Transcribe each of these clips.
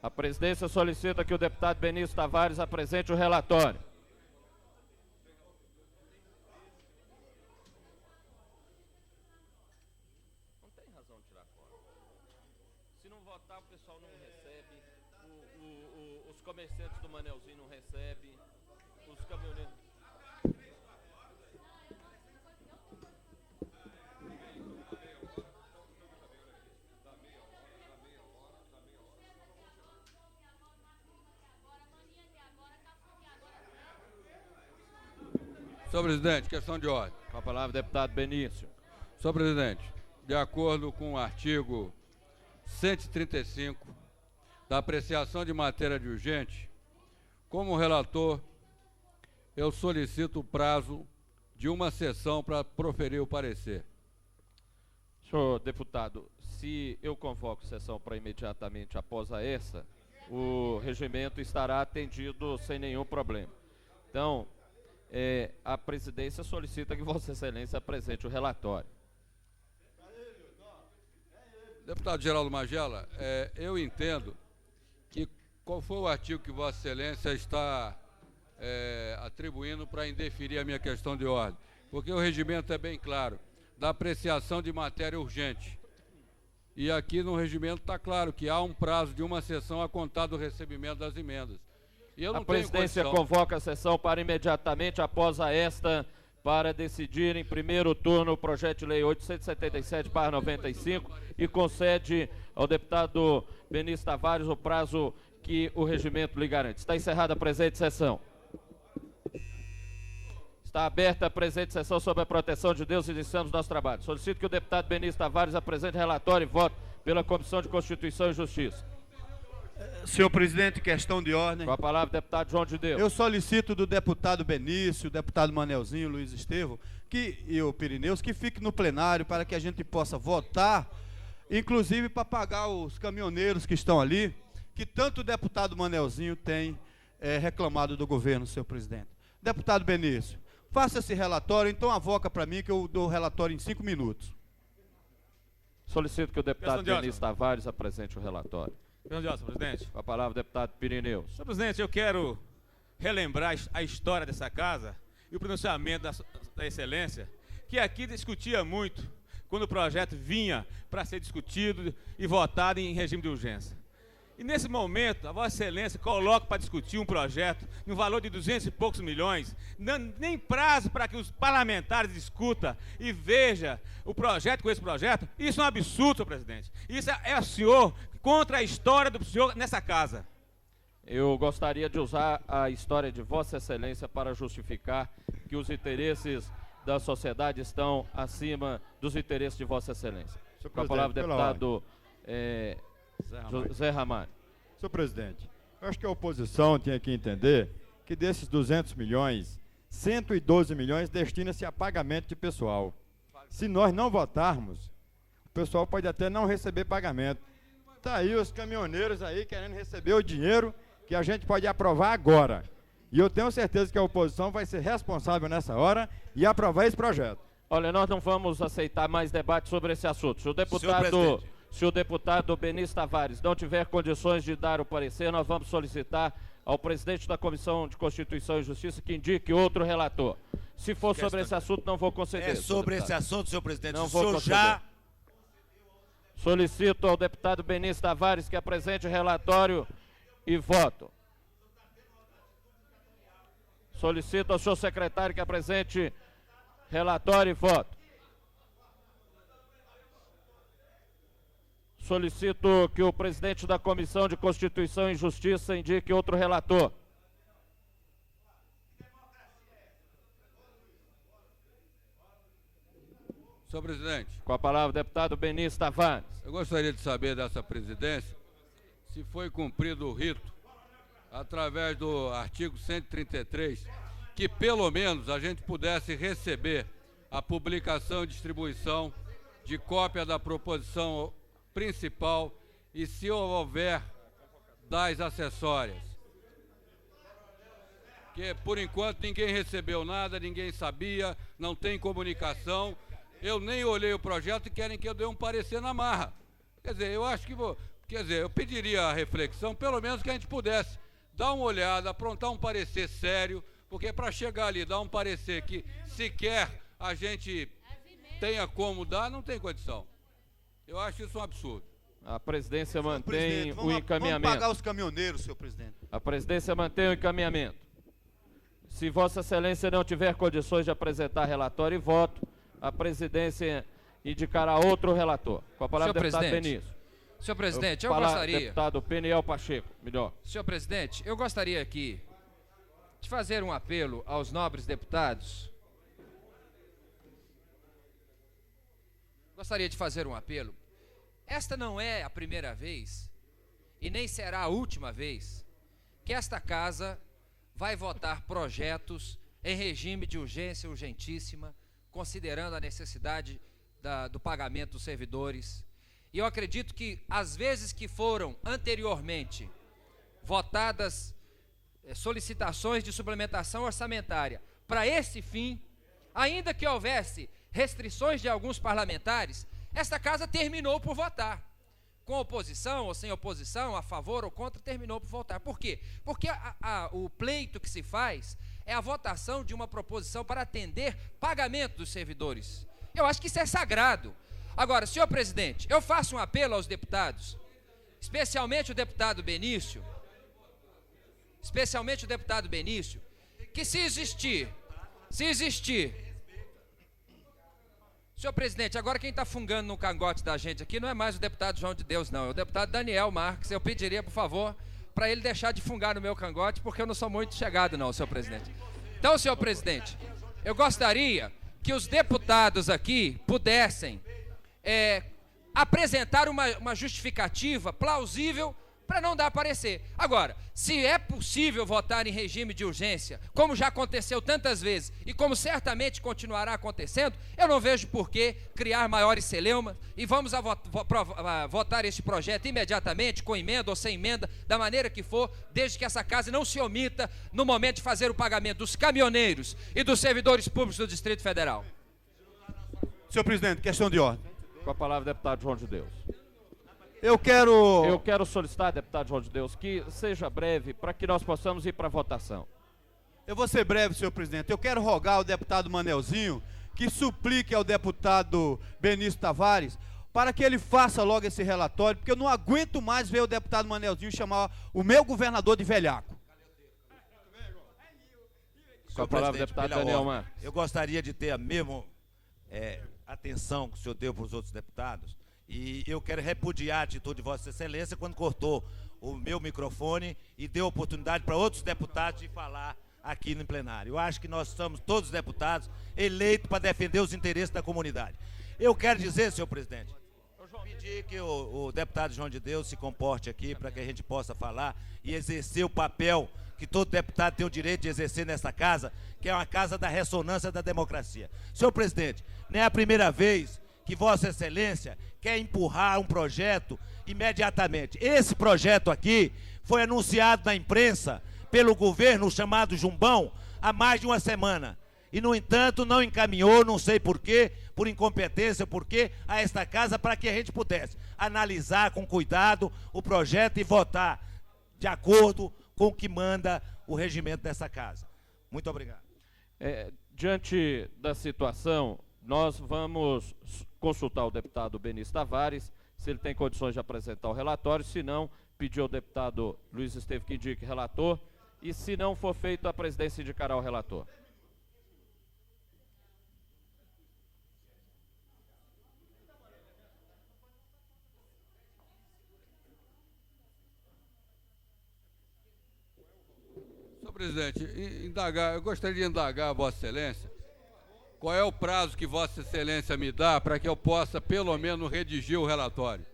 A presidência solicita que o deputado Benício Tavares apresente o relatório. Não tem razão de tirar fora. Se não votar, o pessoal não recebe, os comerciantes do Manelzinho não recebem, os caminhoneiros... Senhor presidente, questão de ordem. Com a palavra, deputado Benício. Senhor presidente, de acordo com o artigo 135 da apreciação de matéria de urgente, como relator, eu solicito o prazo de uma sessão para proferir o parecer. Senhor deputado, se eu convoco sessão para imediatamente após essa, o regimento estará atendido sem nenhum problema. Então, a presidência solicita que Vossa Excelência apresente o relatório. Deputado Geraldo Magela, eu entendo que qual foi o artigo que Vossa Excelência está atribuindo para indeferir a minha questão de ordem, porque o regimento é bem claro, da apreciação de matéria urgente. E aqui no regimento está claro que há um prazo de uma sessão a contar do recebimento das emendas. E eu não a presidência convoca a sessão para imediatamente após esta, para decidir em primeiro turno o projeto de lei 877/95 e concede ao deputado Benício Tavares o prazo que o regimento lhe garante. Está encerrada a presente sessão. Está aberta a presente sessão sob a proteção de Deus e iniciamos nosso trabalho. Solicito que o deputado Benício Tavares apresente relatório e voto pela Comissão de Constituição e Justiça. Senhor presidente, questão de ordem. Com a palavra, deputado João de Deus. Eu solicito do deputado Benício, deputado Manelzinho, Luiz Estevão, e o Pirineus, que fique no plenário para que a gente possa votar, inclusive para pagar os caminhoneiros que estão ali, que tanto o deputado Manelzinho tem reclamado do governo, senhor presidente. Deputado Benício, faça esse relatório, então avoca para mim que eu dou o relatório em 5 minutos. Solicito que o deputado Benício Tavares apresente o relatório. Senhor presidente. Com a palavra, deputado Pirineus. Senhor presidente, eu quero relembrar a história dessa casa e o pronunciamento da excelência, que aqui discutia muito quando o projeto vinha para ser discutido e votado em regime de urgência. E nesse momento, a Vossa Excelência coloca para discutir um projeto no valor de 200 e poucos milhões, nem prazo para que os parlamentares discutam e vejam o projeto com esse projeto. Isso é um absurdo, senhor presidente. Isso é o senhor contra a história do senhor nessa casa. Eu gostaria de usar a história de Vossa Excelência para justificar que os interesses da sociedade estão acima dos interesses de Vossa Excelência. Com a palavra, deputado Zé Ramalho. Senhor presidente, eu acho que a oposição tinha que entender que desses 200 milhões, 112 milhões destina-se a pagamento de pessoal. Se nós não votarmos, o pessoal pode até não receber pagamento. Está aí os caminhoneiros aí querendo receber o dinheiro que a gente pode aprovar agora. E eu tenho certeza que a oposição vai ser responsável nessa hora e aprovar esse projeto. Olha, nós não vamos aceitar mais debate sobre esse assunto. Se o deputado Benício Tavares não tiver condições de dar o parecer, nós vamos solicitar ao presidente da Comissão de Constituição e Justiça que indique outro relator. Se for sobre esse assunto, não vou conceder. É sobre esse assunto, senhor presidente. Não vou conceder. Solicito ao deputado Benício Tavares que apresente relatório e voto. Solicito ao senhor secretário que apresente relatório e voto. Solicito que o presidente da Comissão de Constituição e Justiça indique outro relator. Senhor presidente. Com a palavra, deputado Benício Tavares. Eu gostaria de saber dessa presidência se foi cumprido o rito, através do artigo 133, que pelo menos a gente pudesse receber a publicação e distribuição de cópia da proposição principal e, se houver, das acessórias. Que, por enquanto, ninguém recebeu nada, ninguém sabia, não tem comunicação. Eu nem olhei o projeto e querem que eu dê um parecer na marra. Quer dizer, eu acho que Quer dizer, eu pediria a reflexão, pelo menos que a gente pudesse dar uma olhada, aprontar um parecer sério, porque para chegar ali, dar um parecer que sequer a gente tenha como dar, não tem condição. Eu acho isso um absurdo. A presidência mantém o Vamos encaminhamento. pagar os caminhoneiros, senhor presidente. A presidência mantém o encaminhamento. Se Vossa Excelência não tiver condições de apresentar relatório e voto, a presidência indicará outro relator. Com a palavra, Senhor deputado presidente, Benício. Senhor presidente, eu gostaria... Deputado Peniel Pacheco, melhor. Senhor presidente, eu gostaria aqui de fazer um apelo aos nobres deputados. Gostaria de fazer um apelo. Esta não é a primeira vez, e nem será a última vez, que esta casa vai votar projetos em regime de urgência urgentíssima, considerando a necessidade do pagamento dos servidores. E eu acredito que as vezes que foram anteriormente votadas solicitações de suplementação orçamentária para esse fim, ainda que houvesse restrições de alguns parlamentares, esta casa terminou por votar. Com oposição ou sem oposição, a favor ou contra, terminou por votar. Por quê? Porque o pleito que se faz é a votação de uma proposição para atender pagamento dos servidores. Eu acho que isso é sagrado. Agora, senhor presidente, eu faço um apelo aos deputados, especialmente o deputado Benício, que se existir, senhor presidente, agora quem está fungando no cangote da gente aqui não é mais o deputado João de Deus, não, é o deputado Daniel Marques. Eu pediria, por favor, para ele deixar de fungar no meu cangote, porque eu não sou muito chegado, não, senhor presidente. Então, senhor presidente, eu gostaria que os deputados aqui pudessem apresentar uma justificativa plausível para não dar parecer. Agora, se é possível votar em regime de urgência, como já aconteceu tantas vezes e como certamente continuará acontecendo, eu não vejo por que criar maiores celeumas e vamos votar este projeto imediatamente, com emenda ou sem emenda, da maneira que for, desde que essa casa não se omita no momento de fazer o pagamento dos caminhoneiros e dos servidores públicos do Distrito Federal. Senhor presidente, questão de ordem. Com a palavra, deputado João de Deus. Eu quero solicitar, deputado João de Deus, que seja breve para que nós possamos ir para a votação. Eu vou ser breve, senhor presidente. Eu quero rogar ao deputado Manelzinho que suplique ao deputado Benício Tavares para que ele faça logo esse relatório, porque eu não aguento mais ver o deputado Manelzinho chamar o meu governador de velhaco. Com a palavra, deputado Daniel Marques. Eu gostaria de ter a mesma atenção que o senhor deu para os outros deputados. E eu quero repudiar a atitude de Vossa Excelência quando cortou o meu microfone e deu oportunidade para outros deputados de falar aqui no plenário. Eu acho que nós somos todos deputados eleitos para defender os interesses da comunidade. Eu quero dizer, senhor presidente, pedir que o deputado João de Deus se comporte aqui para que a gente possa falar e exercer o papel que todo deputado tem o direito de exercer nessa casa, que é uma casa da ressonância da democracia. Senhor presidente, não é a primeira vez que Vossa Excelência quer empurrar um projeto imediatamente. Esse projeto aqui foi anunciado na imprensa pelo governo chamado Jumbão há mais de uma semana. E, no entanto, não encaminhou, não sei por quê, por incompetência, por quê, a esta casa para que a gente pudesse analisar com cuidado o projeto e votar de acordo com o que manda o regimento dessa casa. Muito obrigado. Diante da situação, nós vamos consultar o deputado Benício Tavares, se ele tem condições de apresentar o relatório, se não, pedir ao deputado Luiz Estevam que indique relator, e se não for feito, a presidência indicará o relator. Senhor presidente, eu gostaria de indagar a Vossa Excelência qual é o prazo que Vossa Excelência me dá para que eu possa, pelo menos, redigir o relatório.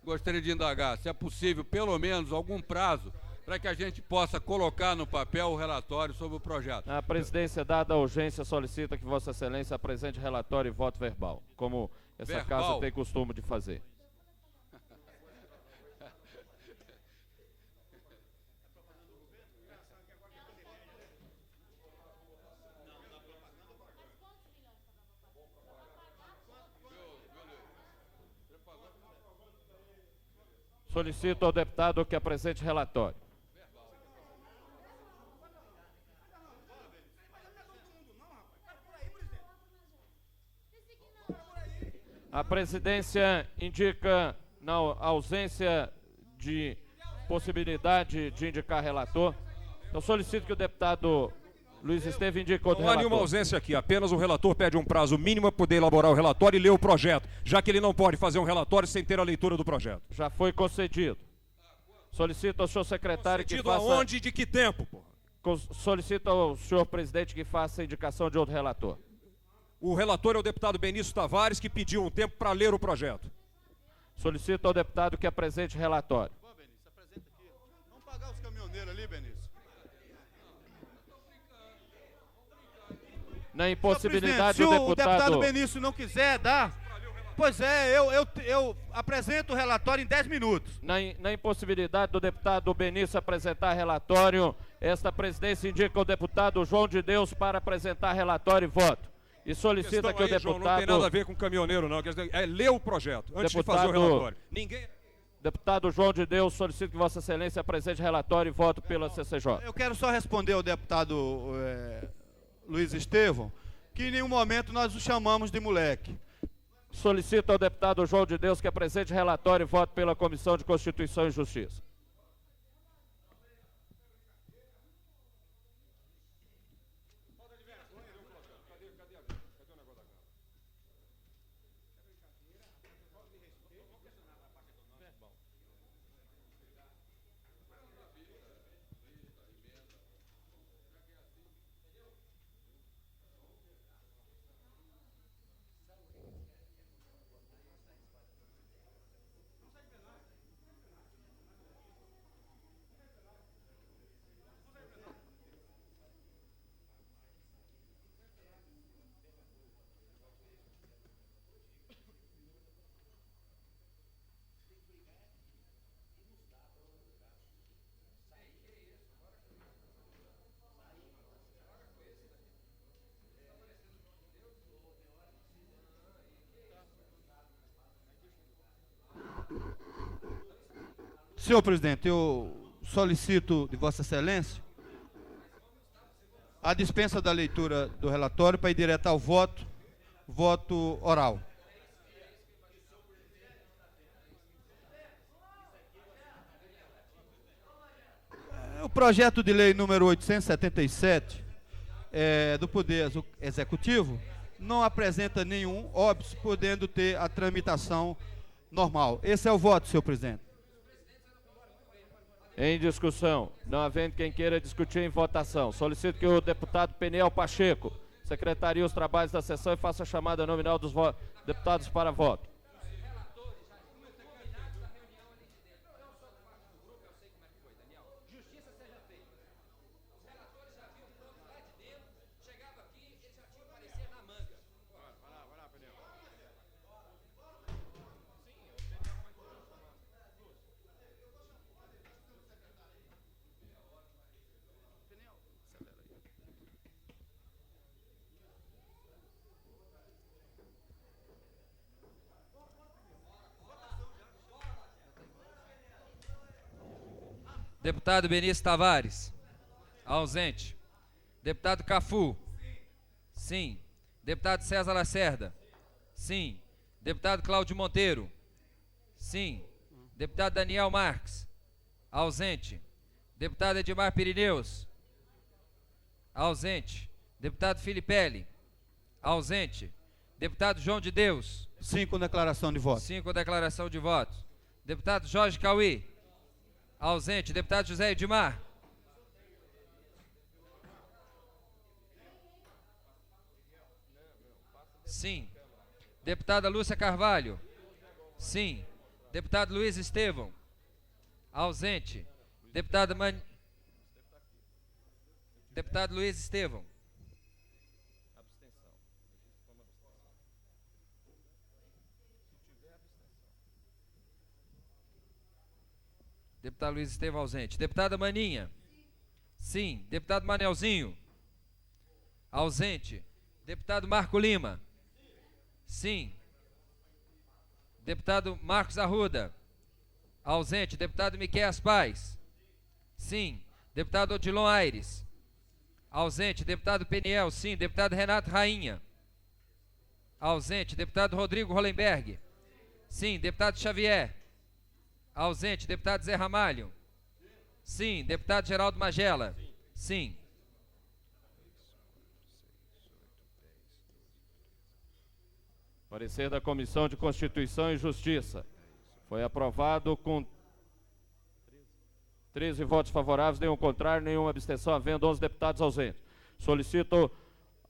Gostaria de indagar se é possível, pelo menos, algum prazo para que a gente possa colocar no papel o relatório sobre o projeto. A presidência, dada a urgência, solicita que Vossa Excelência apresente relatório e voto verbal, como essa casa tem costume de fazer. Solicito ao deputado que apresente relatório. A presidência indica, na ausência de possibilidade de indicar relator, eu solicito que o deputado Luiz Estevam indique outro relator. Não há nenhuma ausência aqui, apenas o relator pede um prazo mínimo para poder elaborar o relatório e ler o projeto, já que ele não pode fazer um relatório sem ter a leitura do projeto. Já foi concedido. Solicito ao senhor secretário que faça... aonde e de que tempo, porra? Solicito ao senhor presidente que faça a indicação de outro relator. O relator é o deputado Benício Tavares, que pediu um tempo para ler o projeto. Solicito ao deputado que apresente relatório. Bom, Benício, apresenta aqui. Vamos pagar os caminhoneiros ali, Benício. Na impossibilidade se do o deputado deputado... Benício não quiser dar, pois é, eu apresento o relatório em 10 minutos. Na impossibilidade do deputado Benício apresentar relatório, esta presidência indica o deputado João de Deus para apresentar relatório e voto. E solicita que o deputado... João, não tem nada a ver com caminhoneiro, não. É ler o projeto antes de fazer o relatório. Deputado João de Deus, solicito que Vossa Excelência apresente relatório e voto pela CCJ. Eu quero só responder ao deputado Luiz Estevam, que em nenhum momento nós o chamamos de moleque. Solicito ao deputado João de Deus que apresente relatório e voto pela Comissão de Constituição e Justiça. Senhor presidente, eu solicito de Vossa Excelência a dispensa da leitura do relatório para ir direto ao voto oral. O projeto de lei número 877 do Poder Executivo não apresenta nenhum óbice, podendo ter a tramitação normal. Esse é o voto, senhor presidente. Em discussão, não havendo quem queira discutir em votação, solicito que o deputado Peniel Pacheco secretarie os trabalhos da sessão e faça a chamada nominal dos deputados para voto. Deputado Benício Tavares. Ausente. Deputado Cafu. Sim. Deputado César Lacerda. Sim. Deputado Cláudio Monteiro. Sim. Deputado Daniel Marques. Ausente. Deputado Edmar Pirineus. Ausente. Deputado Filipelli. Ausente. Deputado João de Deus. 5 declaração de voto. 5 declaração de voto. Deputado Jorge Cauí. Ausente. Deputado José Edmar. Sim. Deputada Lúcia Carvalho. Sim. Deputado Luiz Estevam. Ausente. Deputado Luiz Estevam. Deputado Luiz Estevam ausente. Deputada Maninha. Sim. Deputado Manelzinho. Ausente. Deputado Marco Lima. Sim. Deputado Marcos Arruda. Ausente. Deputado Miqueias Paz. Sim. Deputado Odilon Aires. Ausente. Deputado Peniel. Sim. Deputado Renato Rainha. Ausente. Deputado Rodrigo Hollenberg. Sim. Deputado Xavier. Ausente. Deputado Zé Ramalho. Sim. Deputado Geraldo Magela. Sim. Parecer da Comissão de Constituição e Justiça. Foi aprovado com 13 votos favoráveis, nenhum contrário, nenhuma abstenção, havendo 11 deputados ausentes. Solicito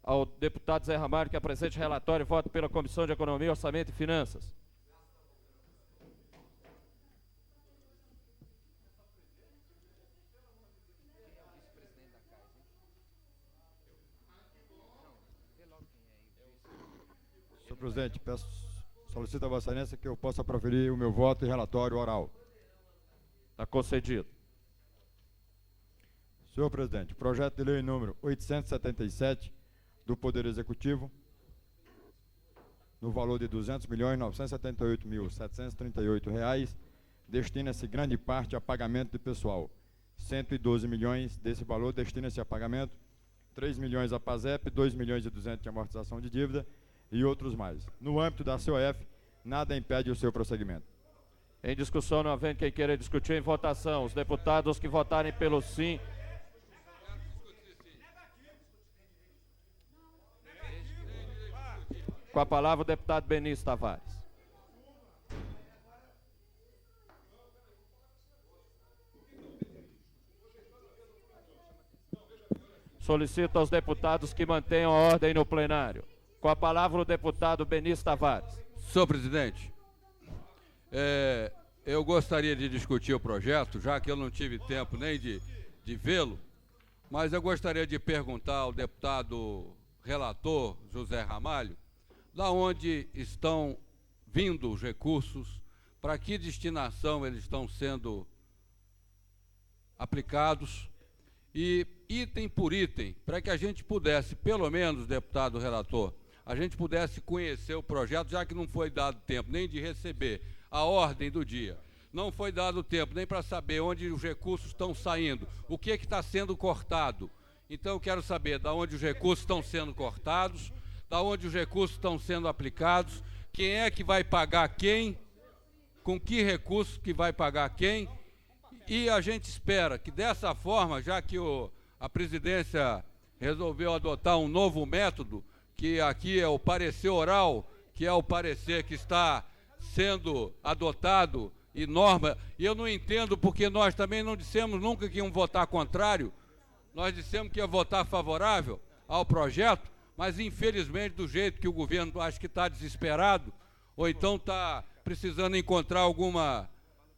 ao deputado Zé Ramalho que apresente relatório e voto pela Comissão de Economia, Orçamento e Finanças. Senhor presidente, solicito a Vossa Excelência que eu possa proferir o meu voto e relatório oral. Está concedido. Senhor presidente, projeto de lei número 877 do Poder Executivo, no valor de R$ 200.978.738, destina-se grande parte a pagamento de pessoal. 112 milhões desse valor destina-se a pagamento, 3 milhões a PASEP, 2 milhões e 200 de amortização de dívida e outros mais. No âmbito da COF, nada impede o seu prosseguimento. Em discussão, não havendo quem queira discutir, em votação. Os deputados que votarem pelo sim... Com a palavra o deputado Benício Tavares. Solicito aos deputados que mantenham a ordem no plenário. Com a palavra o deputado Benício Tavares. Senhor presidente, eu gostaria de discutir o projeto, já que eu não tive tempo nem de vê-lo, mas eu gostaria de perguntar ao deputado relator José Ramalho, da onde estão vindo os recursos, para que destinação eles estão sendo aplicados, e item por item, para que a gente pudesse, pelo menos, deputado relator, a gente pudesse conhecer o projeto, já que não foi dado tempo nem de receber a ordem do dia, não foi dado tempo nem para saber onde os recursos estão saindo, o que está sendo cortado. Então eu quero saber de onde os recursos estão sendo cortados, da onde os recursos estão sendo aplicados, quem é que vai pagar quem, com que recurso que vai pagar quem, e a gente espera que dessa forma, já que a presidência resolveu adotar um novo método, que aqui é o parecer oral, que é o parecer que está sendo adotado e norma, e eu não entendo porque nós também não dissemos nunca que íamos votar contrário, nós dissemos que ia votar favorável ao projeto, mas infelizmente do jeito que o governo acho que está desesperado, ou então está precisando encontrar alguma,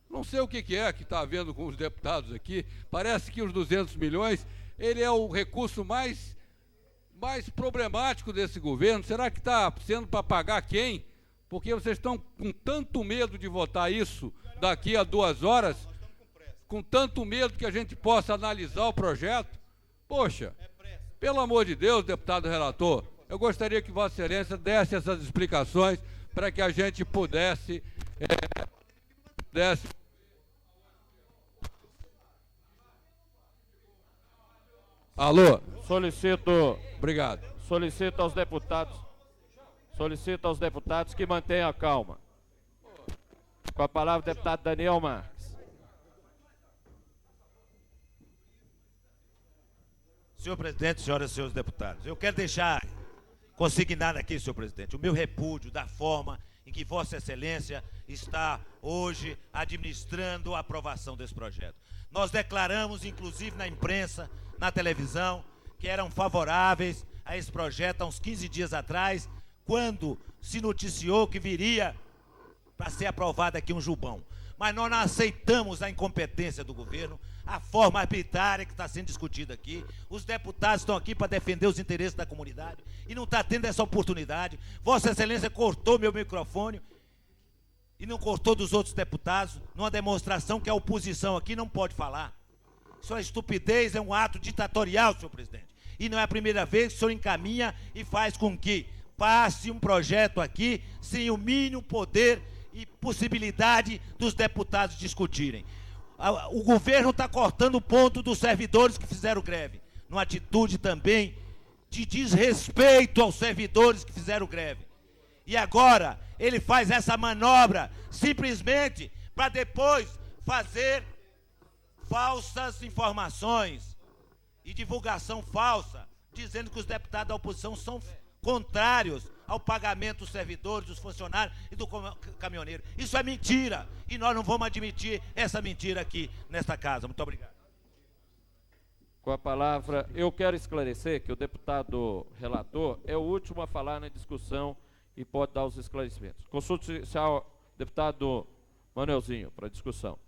não sei o que é que está havendo com os deputados aqui, parece que os 200 milhões, ele é o recurso mais problemático desse governo. Será que está sendo para pagar quem? Porque vocês estão com tanto medo de votar isso daqui a 2 horas, com tanto medo que a gente possa analisar o projeto. Poxa, pelo amor de Deus, deputado relator, eu gostaria que Vossa Excelência desse essas explicações para que a gente pudesse... Alô? Solicito... Obrigado. Solicito aos deputados que mantenham a calma. Com a palavra o deputado Daniel Marques. Senhor presidente, senhoras e senhores deputados, eu quero deixar consignado aqui, senhor presidente, o meu repúdio da forma em que Vossa Excelência está hoje administrando a aprovação desse projeto. Nós declaramos, inclusive na imprensa, na televisão, que eram favoráveis a esse projeto há uns 15 dias atrás, quando se noticiou que viria para ser aprovado aqui um jubão. Mas nós não aceitamos a incompetência do governo, a forma arbitrária que está sendo discutida aqui. Os deputados estão aqui para defender os interesses da comunidade e não está tendo essa oportunidade. Vossa Excelência cortou meu microfone e não cortou dos outros deputados, numa demonstração que a oposição aqui não pode falar. Isso é estupidez, é um ato ditatorial, senhor presidente. E não é a primeira vez que o senhor encaminha e faz com que passe um projeto aqui sem o mínimo poder e possibilidade dos deputados discutirem. O governo está cortando o ponto dos servidores que fizeram greve, numa atitude também de desrespeito aos servidores que fizeram greve. E agora ele faz essa manobra simplesmente para depois fazer falsas informações e divulgação falsa, dizendo que os deputados da oposição são contrários ao pagamento dos servidores, dos funcionários e do caminhoneiro. Isso é mentira e nós não vamos admitir essa mentira aqui nesta casa. Muito obrigado. Com a palavra, eu quero esclarecer que o deputado relator é o último a falar na discussão e pode dar os esclarecimentos. Consulta inicial, deputado Manelzinho, para discussão.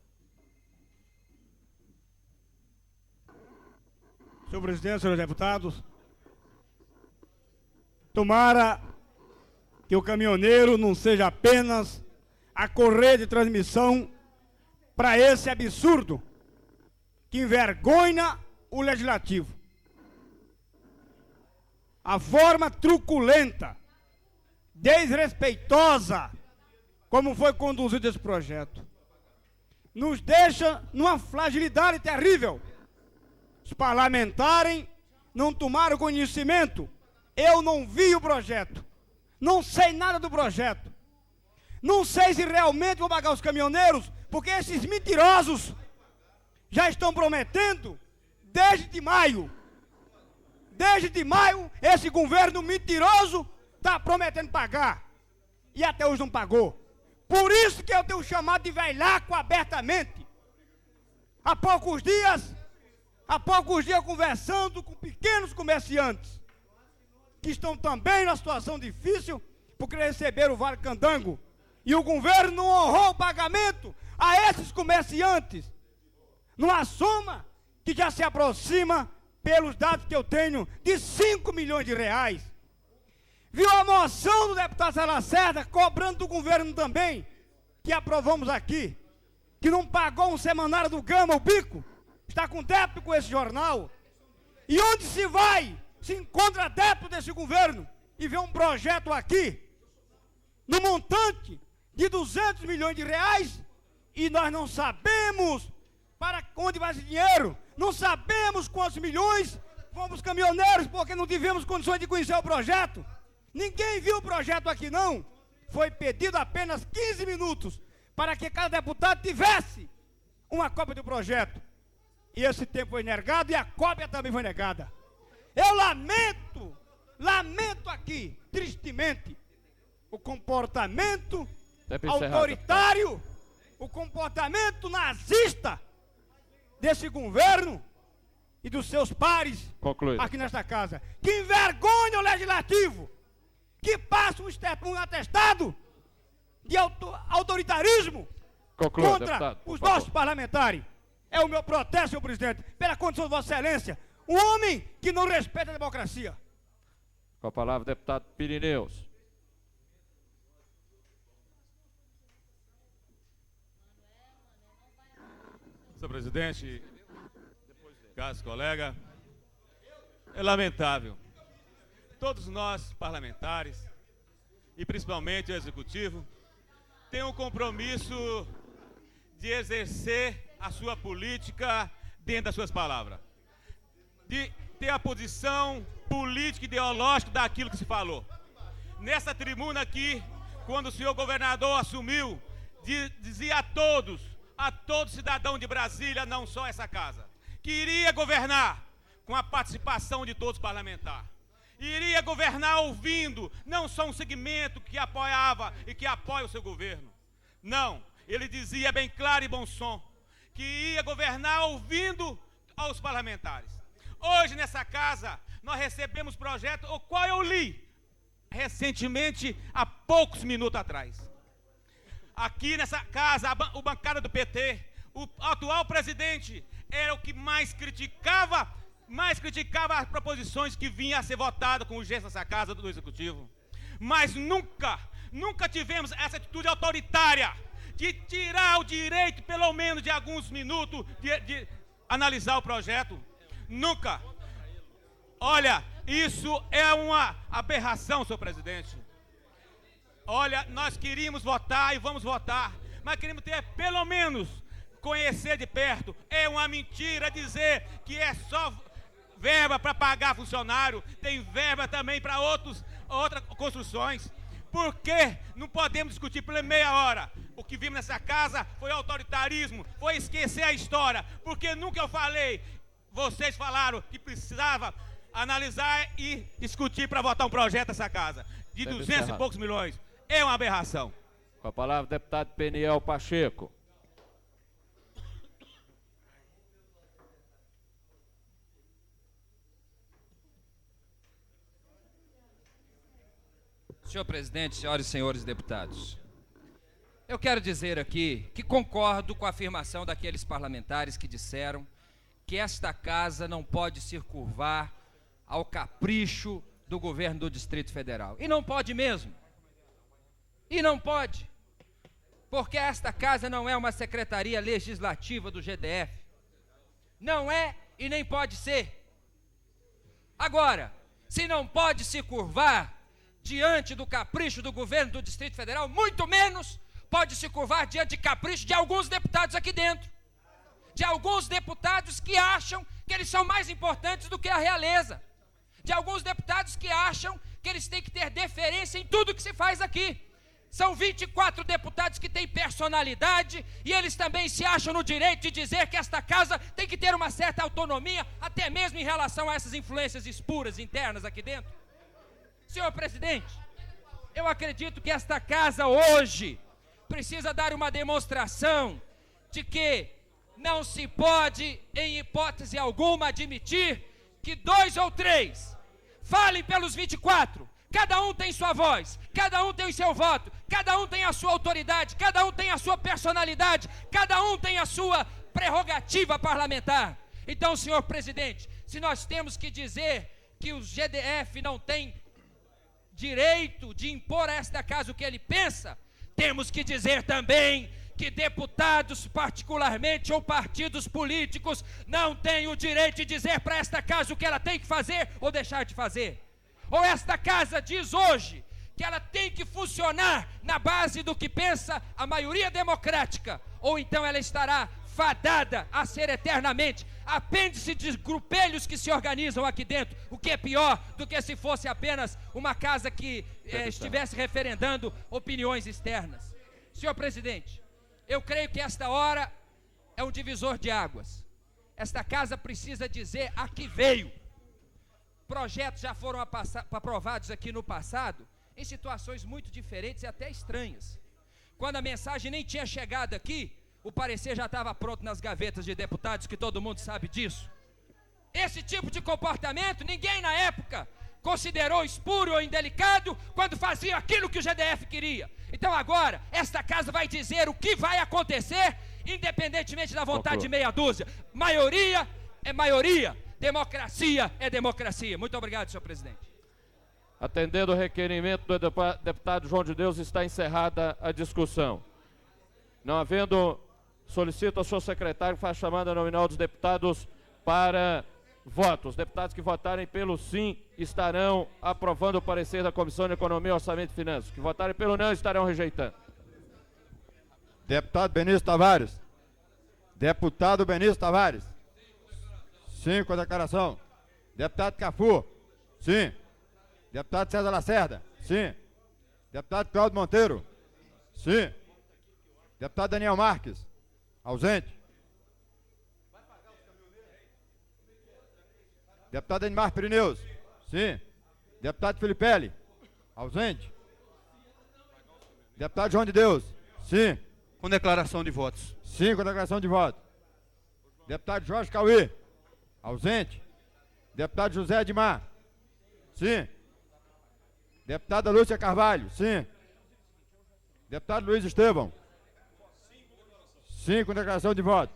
Senhor presidente, senhores deputados, tomara que o caminhoneiro não seja apenas a correia de transmissão para esse absurdo que envergonha o legislativo. A forma truculenta, desrespeitosa, como foi conduzido esse projeto, nos deixa numa fragilidade terrível. Os parlamentares não tomaram conhecimento. Eu não vi o projeto. Não sei nada do projeto. Não sei se realmente vão pagar os caminhoneiros, porque esses mentirosos já estão prometendo desde maio. Desde maio, esse governo mentiroso está prometendo pagar. E até hoje não pagou. Por isso que eu tenho chamado de velhaco abertamente. Há poucos dias conversando com pequenos comerciantes, que estão também numa situação difícil, porque receberam o Vale Candango. E o governo não honrou o pagamento a esses comerciantes, numa soma que já se aproxima, pelos dados que eu tenho, de 5 milhões de reais. Viu a moção do deputado Salacerda cobrando do governo também, que aprovamos aqui, que não pagou um semanário do Gama, o Bico, está com débito com esse jornal. E onde se vai, se encontra débito desse governo e vê um projeto aqui, no montante de 200 milhões de reais, e nós não sabemos para onde vai esse dinheiro, não sabemos quantos milhões vão para os caminhoneiros, porque não tivemos condições de conhecer o projeto. Ninguém viu o projeto aqui não. Foi pedido apenas 15 minutos para que cada deputado tivesse uma cópia do projeto. E esse tempo foi negado e a cópia também foi negada. Eu lamento aqui, tristemente, o comportamento autoritário, o comportamento nazista desse governo e dos seus pares aqui nesta casa. Que envergonha o legislativo, que passa um atestado de autoritarismo contra deputado, os nossos parlamentares. É o meu protesto, senhor presidente, pela condição de Vossa Excelência, um homem que não respeita a democracia. Com a palavra, deputado Pirineus. Senhor presidente, caros colegas, é lamentável. Todos nós, parlamentares, e principalmente o Executivo, tem um compromisso de exercer a sua política dentro das suas palavras, de ter a posição política e ideológica daquilo que se falou. Nessa tribuna aqui, quando o senhor governador assumiu, dizia a todo cidadão de Brasília, não só essa casa, que iria governar com a participação de todos os parlamentares. Iria governar ouvindo não só um segmento que apoiava e que apoia o seu governo. Não, ele dizia bem claro e bom som que ia governar ouvindo aos parlamentares. Hoje nessa casa nós recebemos projeto, o qual eu li recentemente, há poucos minutos atrás. Aqui nessa casa, o bancada do PT, o atual presidente era o que mais criticava as proposições que vinham a ser votadas com urgência nessa casa do Executivo. Mas nunca tivemos essa atitude autoritária de tirar o direito, pelo menos de alguns minutos, de analisar o projeto. Nunca. Olha, isso é uma aberração, senhor presidente. Olha, nós queríamos votar e vamos votar, mas queremos ter, pelo menos, conhecer de perto. É uma mentira dizer que é só verba para pagar funcionário, tem verba também para outras construções. Por que não podemos discutir por meia hora? O que vimos nessa casa foi autoritarismo, foi esquecer a história, porque nunca eu falei, vocês falaram que precisava analisar e discutir para votar um projeto nessa casa, de 200 e poucos milhões. É uma aberração. Com a palavra o deputado Peniel Pacheco. Senhor presidente, senhoras e senhores deputados, eu quero dizer aqui que concordo com a afirmação daqueles parlamentares que disseram que esta casa não pode se curvar ao capricho do governo do Distrito Federal. E não pode mesmo. E não pode. Porque esta casa não é uma secretaria legislativa do GDF. Não é e nem pode ser. Agora, se não pode se curvar diante do capricho do governo do Distrito Federal, muito menos pode se curvar diante de capricho de alguns deputados aqui dentro. De alguns deputados que acham que eles são mais importantes do que a realeza. De alguns deputados que acham que eles têm que ter deferência em tudo que se faz aqui. São 24 deputados que têm personalidade e eles também se acham no direito de dizer que esta casa tem que ter uma certa autonomia, até mesmo em relação a essas influências espuras internas aqui dentro. Senhor presidente, eu acredito que esta casa hoje precisa dar uma demonstração de que não se pode, em hipótese alguma, admitir que 2 ou 3 falem pelos 24. Cada um tem sua voz, cada um tem o seu voto, cada um tem a sua autoridade, cada um tem a sua personalidade, cada um tem a sua prerrogativa parlamentar. Então, senhor presidente, se nós temos que dizer que o GDF não tem direito de impor a esta casa o que ele pensa, temos que dizer também que deputados particularmente ou partidos políticos não têm o direito de dizer para esta casa o que ela tem que fazer ou deixar de fazer. Ou esta casa diz hoje que ela tem que funcionar na base do que pensa a maioria democrática, ou então ela estará fadada a ser eternamente apêndice de grupelhos que se organizam aqui dentro, o que é pior do que se fosse apenas uma casa que estivesse referendando opiniões externas. Senhor presidente, eu creio que esta hora é um divisor de águas. Esta casa precisa dizer a que veio. Projetos já foram aprovados aqui no passado, em situações muito diferentes e até estranhas. Quando a mensagem nem tinha chegado aqui, o parecer já estava pronto nas gavetas de deputados, que todo mundo sabe disso. Esse tipo de comportamento, ninguém na época considerou espúrio ou indelicado quando fazia aquilo que o GDF queria. Então agora, esta casa vai dizer o que vai acontecer, independentemente da vontade de meia dúzia. Maioria é maioria, democracia é democracia. Muito obrigado, senhor presidente. Atendendo o requerimento do deputado João de Deus, está encerrada a discussão. Não havendo, solicito ao senhor secretário que faça chamada nominal dos deputados para voto. Os deputados que votarem pelo sim estarão aprovando o parecer da Comissão de Economia, Orçamento e Finanças. Que votarem pelo não estarão rejeitando. Deputado Benício Tavares. Deputado Benício Tavares. Sim, com a declaração. Deputado Cafu. Sim. Deputado César Lacerda. Sim. Deputado Cláudio Monteiro. Sim. Deputado Daniel Marques. Ausente. Deputado Edmar Pirineus. Sim. Deputado Filipelli. Ausente. Deputado João de Deus. Sim. Com declaração de votos. Sim, com declaração de voto. Deputado Jorge Cauê. Ausente. Deputado José Edmar. Sim. Deputada Lúcia Carvalho. Sim. Deputado Luiz Estevão. Sim, com declaração de voto.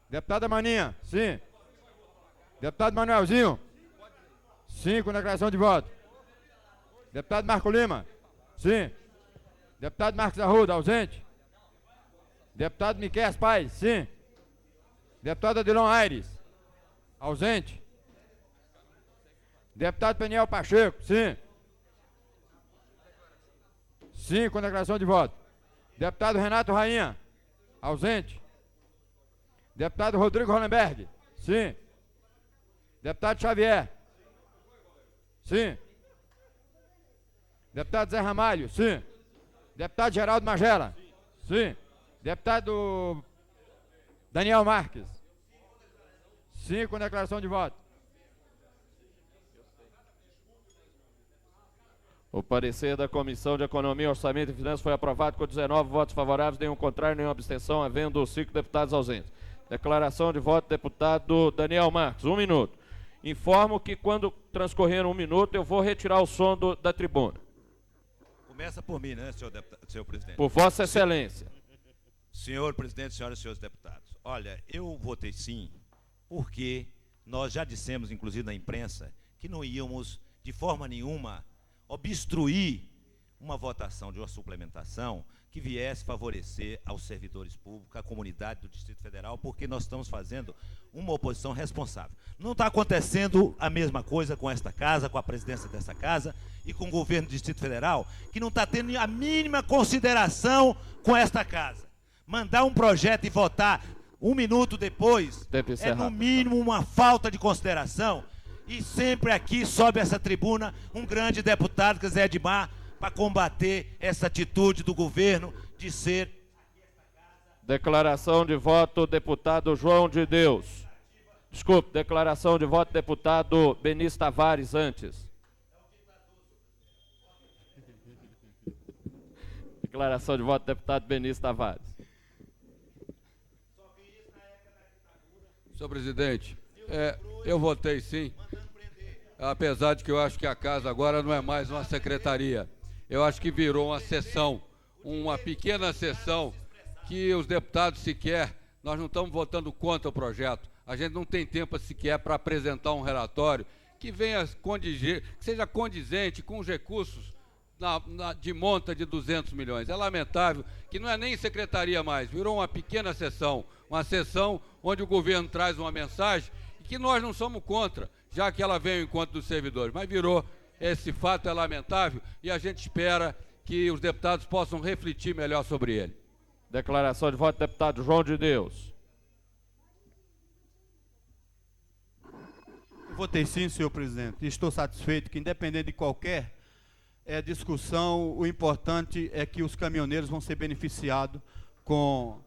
Deputada Maninha. Sim. Deputado Manuelzinho. Sim, com declaração de voto. Deputado Marco Lima. Sim. Deputado Marcos Arruda, ausente. Deputado Miquel Paz. Sim. Deputado Adilon Aires. Ausente. Deputado Peniel Pacheco. Sim. Sim, com declaração de voto. Deputado Renato Rainha. Ausente. Deputado Rodrigo Hollenberg. Sim. Deputado Xavier. Sim. Deputado Zé Ramalho. Sim. Deputado Geraldo Magela. Sim. Deputado Daniel Marques. Sim, com declaração de voto. O parecer da Comissão de Economia, Orçamento e Finanças foi aprovado com 19 votos favoráveis, nenhum contrário, nenhuma abstenção, havendo 5 deputados ausentes. Declaração de voto, deputado Daniel Marques, 1 minuto. Informo que quando transcorrer 1 minuto, eu vou retirar o som da tribuna. Começa por mim, né, senhor presidente? Por Vossa Excelência. Senhor presidente, senhoras e senhores deputados, olha, eu votei sim, porque nós já dissemos, inclusive na imprensa, que não íamos, de forma nenhuma, obstruir uma votação de uma suplementação que viesse favorecer aos servidores públicos, à comunidade do Distrito Federal, porque nós estamos fazendo uma oposição responsável. Não está acontecendo a mesma coisa com esta casa, com a presidência dessa casa e com o governo do Distrito Federal, que não está tendo a mínima consideração com esta casa. Mandar um projeto e votar 1 minuto depois é, no mínimo, uma falta de consideração. E sempre aqui sobe essa tribuna um grande deputado, que é Zé Edmar, para combater essa atitude do governo de ser... Declaração de voto, deputado João de Deus. Desculpe, declaração de voto, deputado Benício Tavares, antes. Declaração de voto, deputado Benício Tavares. Senhor presidente, eu votei sim, apesar de que eu acho que a casa agora não é mais uma secretaria. Eu acho que virou uma sessão, uma pequena sessão, que os deputados sequer, nós não estamos votando contra o projeto. A gente não tem tempo sequer para apresentar um relatório que venha que seja condizente com os recursos de monta de 200 milhões. É lamentável que não é nem secretaria mais, virou uma pequena sessão, uma sessão onde o governo traz uma mensagem e que nós não somos contra, já que ela vem ao encontro dos servidores, mas virou, esse fato é lamentável e a gente espera que os deputados possam refletir melhor sobre ele. Declaração de voto, deputado João de Deus. Votei sim, senhor presidente, e estou satisfeito que, independente de qualquer discussão, o importante é que os caminhoneiros vão ser beneficiados com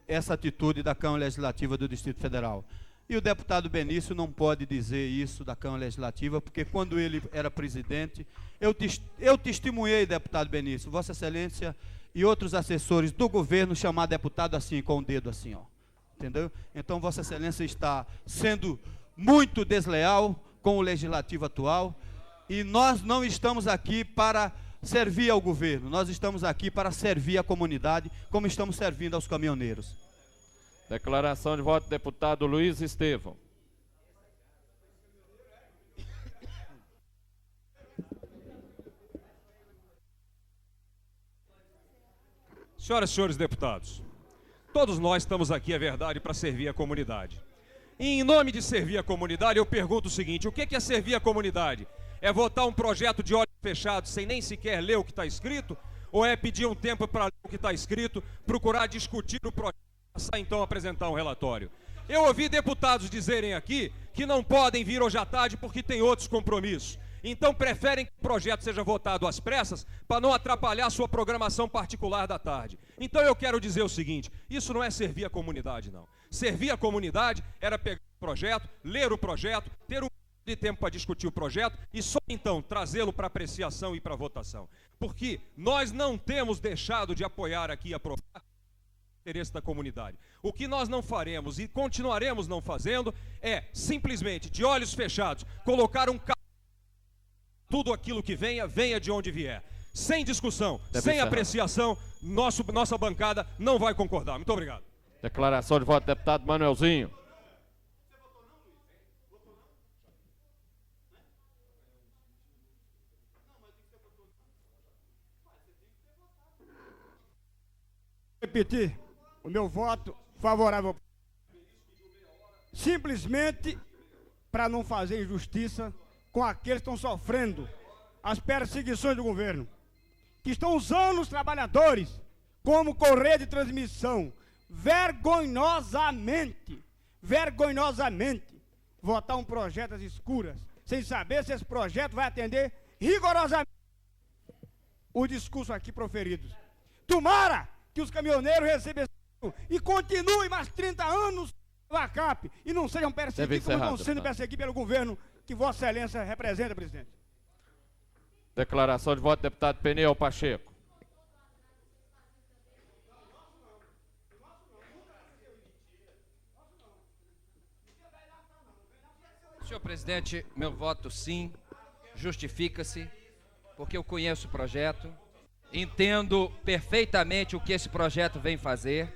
essa atitude da Câmara Legislativa do Distrito Federal. E o deputado Benício não pode dizer isso da Câmara Legislativa, porque quando ele era presidente, eu testemunhei, deputado Benício, Vossa Excelência e outros assessores do governo chamar deputado assim, com o dedo assim, ó. Entendeu? Então, Vossa Excelência está sendo muito desleal com o legislativo atual, e nós não estamos aqui para servir ao governo, nós estamos aqui para servir a comunidade, como estamos servindo aos caminhoneiros. Declaração de voto, deputado Luiz Estevão. Senhoras e senhores deputados, todos nós estamos aqui, é verdade, para servir a comunidade. E em nome de servir a comunidade, eu pergunto o seguinte: o que é servir a comunidade? É votar um projeto de olhos fechados sem nem sequer ler o que está escrito? Ou é pedir um tempo para ler o que está escrito, procurar discutir o projeto e passar então a apresentar um relatório? Eu ouvi deputados dizerem aqui que não podem vir hoje à tarde porque tem outros compromissos. Então preferem que o projeto seja votado às pressas para não atrapalhar a sua programação particular da tarde. Então eu quero dizer o seguinte: isso não é servir a comunidade, não. Servir a comunidade era pegar o projeto, ler o projeto, ter um de tempo para discutir o projeto e só então trazê-lo para apreciação e para votação. Porque nós não temos deixado de apoiar aqui e aprovar o interesse da comunidade. O que nós não faremos e continuaremos não fazendo é simplesmente, de olhos fechados, colocar um tudo aquilo que venha de onde vier. Sem discussão, sem apreciação, nossa bancada não vai concordar. Muito obrigado. Declaração de voto, deputado Manuelzinho. Repetir o meu voto favorável, simplesmente para não fazer injustiça com aqueles que estão sofrendo as perseguições do governo, que estão usando os trabalhadores como correia de transmissão, vergonhosamente, votar um projeto às escuras, sem saber se esse projeto vai atender rigorosamente o discurso aqui proferido. Tomara que os caminhoneiros recebam e continuem mais 30 anos no ACAP e não sejam perseguidos como estão sendo perseguidos pelo governo que Vossa Excelência representa, presidente. Declaração de voto, deputado Peniel Pacheco. Senhor presidente, meu voto sim, justifica-se, porque eu conheço o projeto, entendo perfeitamente o que esse projeto vem fazer,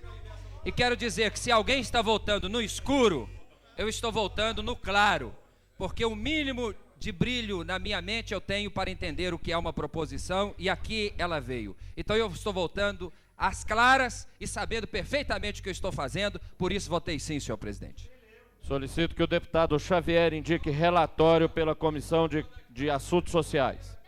e quero dizer que se alguém está votando no escuro, eu estou votando no claro, porque o mínimo de brilho na minha mente eu tenho para entender o que é uma proposição, e aqui ela veio. Então eu estou votando às claras e sabendo perfeitamente o que eu estou fazendo, por isso votei sim, senhor presidente. Solicito que o deputado Xavier indique relatório pela Comissão de Assuntos Sociais.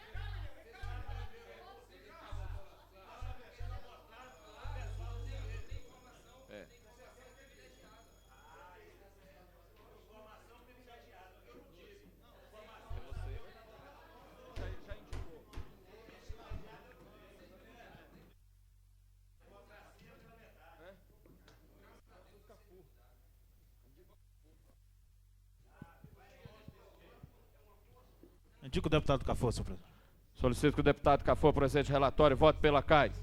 Indico o deputado Cafor, senhor presidente. Solicito que o deputado Cafor apresente relatório e vote pela CAIS.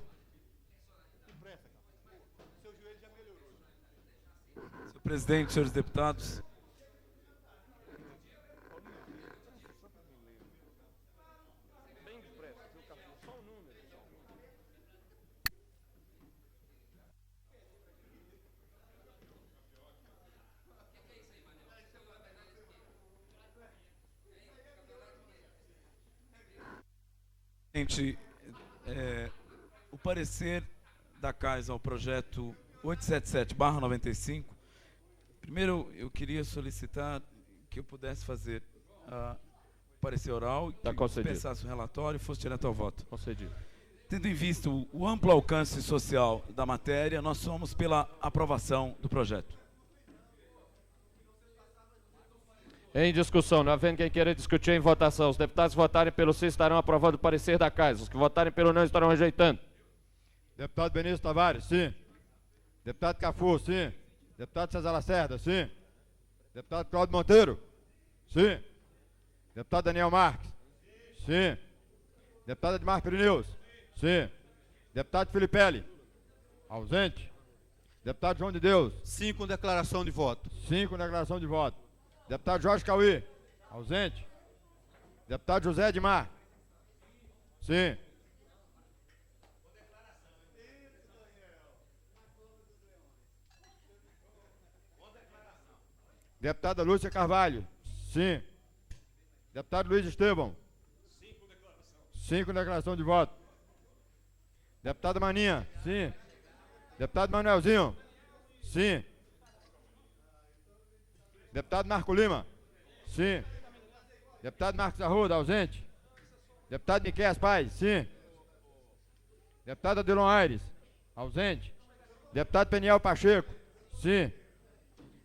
Senhor presidente, senhores deputados. O parecer da CAIS ao projeto 877/95, primeiro eu queria solicitar que eu pudesse fazer o parecer oral, que dispensasse o relatório e fosse direto ao voto. Concedido. Tendo em vista o amplo alcance social da matéria, nós somos pela aprovação do projeto. Em discussão, não havendo quem queira discutir em votação, os deputados que votarem pelo sim estarão aprovando o parecer da CAIS. Os que votarem pelo não estarão rejeitando. Deputado Benício Tavares, sim. Deputado Cafu, sim. Deputado César Lacerda, sim. Deputado Cláudio Monteiro, sim. Deputado Daniel Marques, sim. Deputado Edmar Pirineus, sim. Deputado Filipelli, ausente. Deputado João de Deus. 5 declaração de voto. 5 declaração de voto. Deputado Jorge Cauí, ausente. Deputado José Edmar, sim. Deputada Lúcia Carvalho, sim. Deputado Luiz Estevão. 5 declaração de voto. Deputada Maninha, sim. Deputado Manuelzinho, sim. Deputado Marco Lima, sim. Deputado Marcos Arruda, ausente. Deputado Miquel Paz, sim. Deputado Adelon Aires, ausente. Deputado Peniel Pacheco, sim.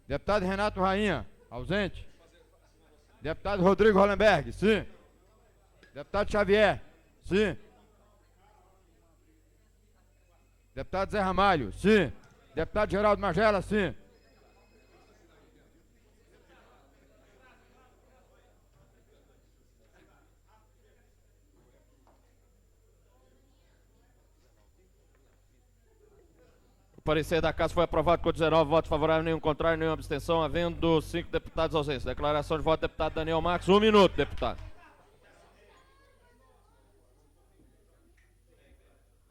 Deputado Renato Rainha, ausente. Deputado Rodrigo Hollenberg, sim. Deputado Xavier, sim. Deputado Zé Ramalho, sim. Deputado Geraldo Magela, sim. O parecer da Casa foi aprovado com 19 votos favoráveis, nenhum contrário, nenhuma abstenção, havendo 5 deputados ausentes. Declaração de voto, deputado Daniel Marques. 1 minuto, deputado.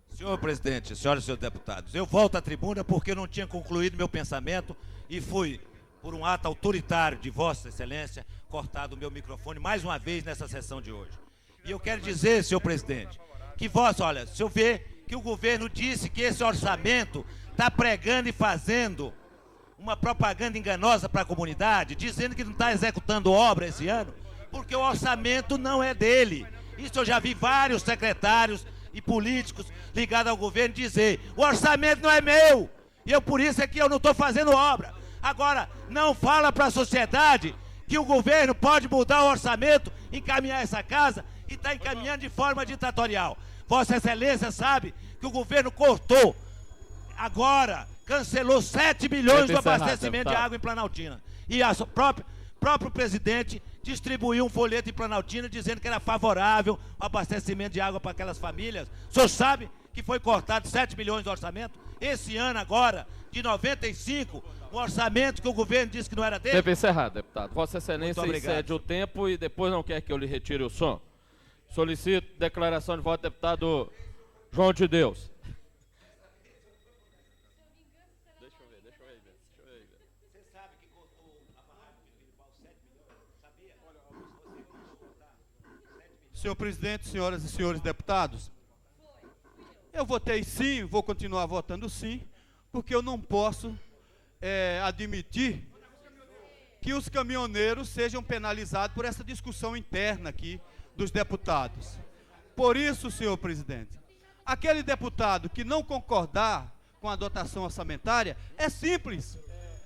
Senhor presidente, senhoras e senhores deputados, eu volto à tribuna porque eu não tinha concluído meu pensamento e fui, por um ato autoritário de Vossa Excelência, cortado o meu microfone mais uma vez nessa sessão de hoje. E eu quero dizer, senhor presidente, que olha, se eu ver que o governo disse que esse orçamento está pregando e fazendo uma propaganda enganosa para a comunidade, dizendo que não está executando obra esse ano, porque o orçamento não é dele. Isso eu já vi vários secretários e políticos ligados ao governo dizer: o orçamento não é meu, e eu por isso é que eu não estou fazendo obra. Agora, não fala para a sociedade que o governo pode mudar o orçamento, encaminhar essa casa e está encaminhando de forma ditatorial. Vossa Excelência sabe que o governo cortou, agora cancelou 7 milhões do abastecimento de água em Planaltina. E o próprio presidente distribuiu um folheto em Planaltina dizendo que era favorável o abastecimento de água para aquelas famílias. O senhor sabe que foi cortado 7 milhões do orçamento? Esse ano agora, de 95, um orçamento que o governo disse que não era dele? Tempo encerrado, deputado. Vossa Excelência excede o tempo e depois não quer que eu lhe retire o som. Solicito declaração de voto do deputado João de Deus. Senhor presidente, senhoras e senhores deputados, eu votei sim, vou continuar votando sim, porque eu não posso admitir que os caminhoneiros sejam penalizados por essa discussão interna aqui dos deputados. Por isso, senhor presidente, aquele deputado que não concordar com a dotação orçamentária, é simples,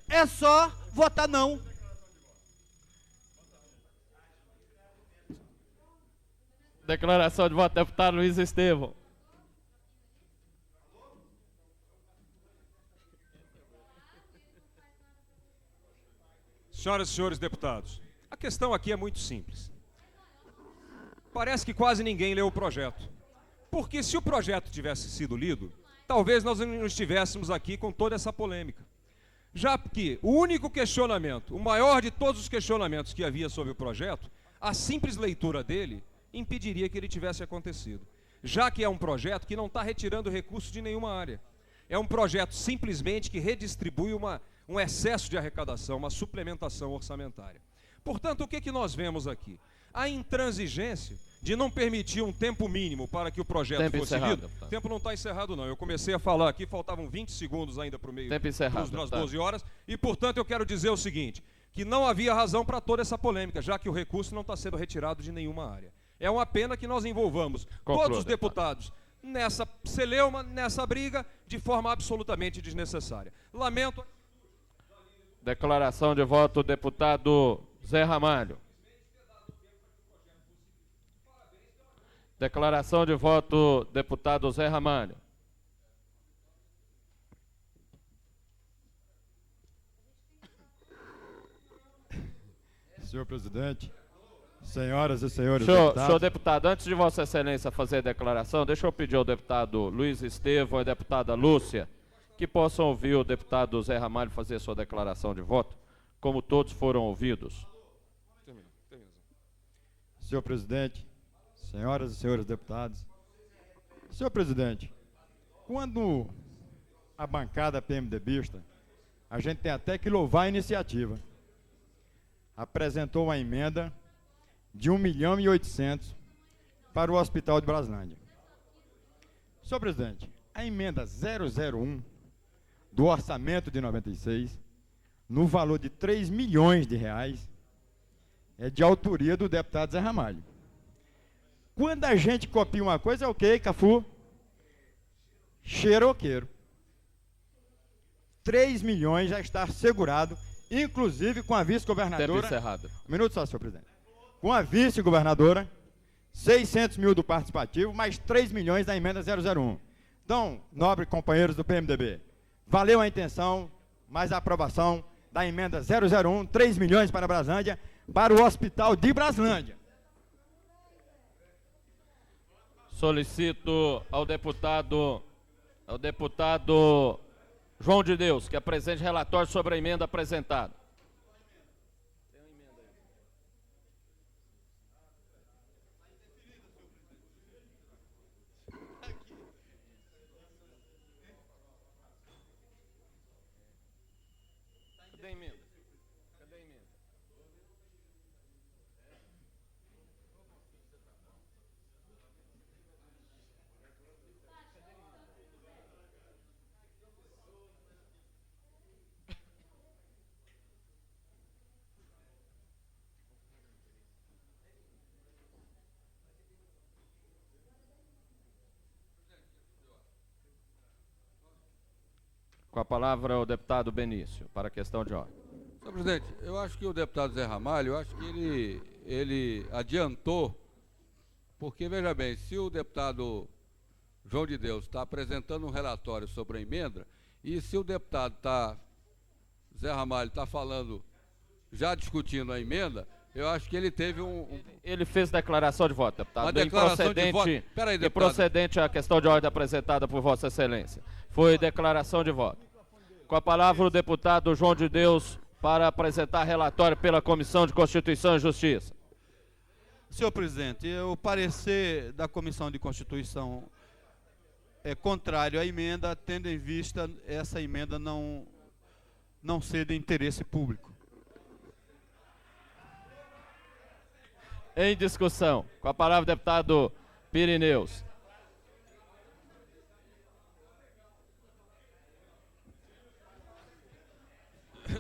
é só votar não. Declaração de voto, deputado Luiz Estevão. Senhoras e senhores deputados, a questão aqui é muito simples. Parece que quase ninguém leu o projeto. Porque se o projeto tivesse sido lido, talvez nós não estivéssemos aqui com toda essa polêmica. Já que o único questionamento, o maior de todos os questionamentos que havia sobre o projeto, a simples leitura dele impediria que ele tivesse acontecido. Já que é um projeto que não está retirando recursos de nenhuma área. É um projeto simplesmente que redistribui um excesso de arrecadação, uma suplementação orçamentária. Portanto, o que nós vemos aqui? A intransigência de não permitir um tempo mínimo para que o projeto fosse lido. O tempo não está encerrado, não. Eu comecei a falar aqui, faltavam 20 segundos ainda para o meio das 12 horas, e, portanto, eu quero dizer o seguinte, que não havia razão para toda essa polêmica, já que o recurso não está sendo retirado de nenhuma área. É uma pena que nós envolvamos todos os deputados nessa celeuma, nessa briga, de forma absolutamente desnecessária. Lamento... Declaração de voto, deputado Zé Ramalho. Declaração de voto, deputado Zé Ramalho. Senhor presidente, senhoras e senhores deputados. Senhor deputado, antes de Vossa Excelência fazer a declaração, deixa eu pedir ao deputado Luiz Estevão e à deputada Lúcia que possam ouvir o deputado Zé Ramalho fazer sua declaração de voto, como todos foram ouvidos. Senhor presidente, senhoras e senhores deputados. Senhor presidente, quando a bancada PMDBista, a gente tem até que louvar a iniciativa, apresentou uma emenda de 1.800.000 para o Hospital de Braslândia. Senhor presidente, a emenda 001 do orçamento de 96, no valor de 3 milhões de reais, é de autoria do deputado Zé Ramalho. Quando a gente copia uma coisa, é ok, Cafu? Xeroqueiro. 3 milhões já está assegurado, inclusive com a vice-governadora... Tempo encerrado. Um minuto só, senhor presidente. Com a vice-governadora, 600 mil do participativo, mais 3 milhões da emenda 001. Então, nobres companheiros do PMDB, valeu a intenção, mas a aprovação da emenda 001, 3 milhões para Braslândia, para o Hospital de Braslândia. Solicito ao deputado João de Deus que apresente relatório sobre a emenda apresentada. Cadê a emenda? Cadê a emenda? Com a palavra o deputado Benício, para a questão de ordem. Senhor presidente, eu acho que o deputado Zé Ramalho, eu acho que ele adiantou, porque, veja bem, se o deputado João de Deus está apresentando um relatório sobre a emenda, e se o deputado Zé Ramalho está falando, já discutindo a emenda, eu acho que ele teve Ele fez declaração de voto, deputado. Uma declaração de voto. Peraí, deputado. Improcedente a questão de ordem apresentada por Vossa Excelência. Foi declaração de voto. Com a palavra o deputado João de Deus para apresentar relatório pela Comissão de Constituição e Justiça. Senhor presidente, o parecer da Comissão de Constituição é contrário à emenda, tendo em vista essa emenda não ser de interesse público. Em discussão. Com a palavra o deputado Pirineus.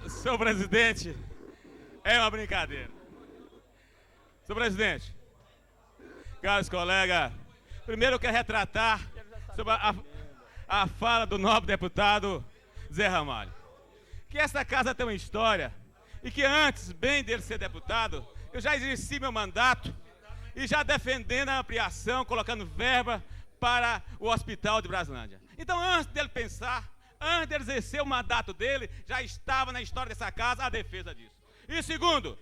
Senhor presidente, é uma brincadeira. Senhor presidente, caros colegas, primeiro eu quero retratar sobre a fala do nobre deputado Zé Ramalho. Que essa casa tem uma história e que antes, bem dele ser deputado, eu já exerci meu mandato e já defendendo a ampliação, colocando verba para o hospital de Braslândia. Então, antes dele pensar, antes de exercer o mandato dele, já estava na história dessa casa a defesa disso. E segundo,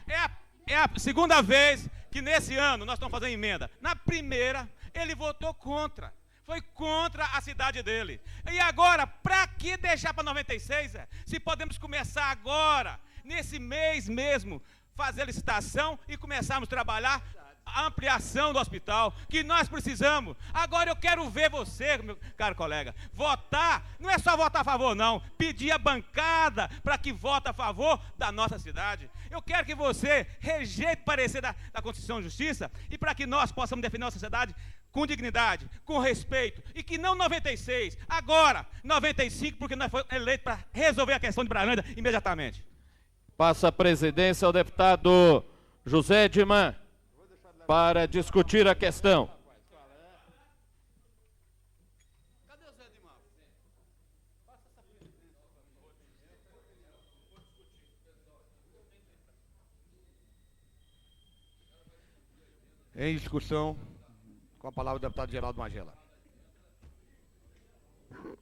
é a segunda vez que nesse ano nós estamos fazendo emenda. Na primeira, ele votou contra. Foi contra a cidade dele. E agora, para que deixar para 96, se podemos começar agora, nesse mês mesmo, fazer a licitação e começarmos a trabalhar a ampliação do hospital, que nós precisamos. Agora eu quero ver você, meu caro colega, votar, não é só votar a favor não, pedir a bancada para que vote a favor da nossa cidade. Eu quero que você rejeite o parecer da Constituição e Justiça e para que nós possamos defender a nossa cidade com dignidade, com respeito, e que não 96, agora 95, porque nós fomos eleitos para resolver a questão de Braslândia imediatamente. Passa a presidência ao deputado José Edman para discutir a questão. Em discussão, com a palavra o deputado Geraldo Magela.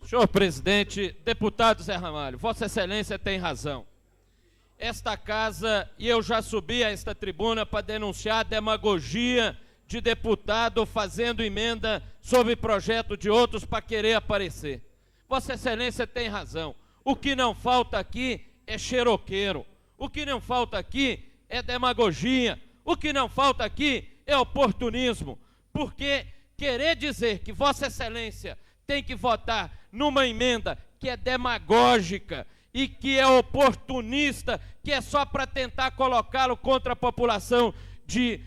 Senhor presidente, deputado Zé Ramalho, Vossa Excelência tem razão. Esta casa, e eu já subi a esta tribuna para denunciar a demagogia de deputado fazendo emenda sobre projeto de outros para querer aparecer. Vossa Excelência tem razão. O que não falta aqui é xeroqueiro. O que não falta aqui é demagogia. O que não falta aqui é oportunismo. Porque querer dizer que Vossa Excelência tem que votar numa emenda que é demagógica e que é oportunista, que é só para tentar colocá-lo contra a população de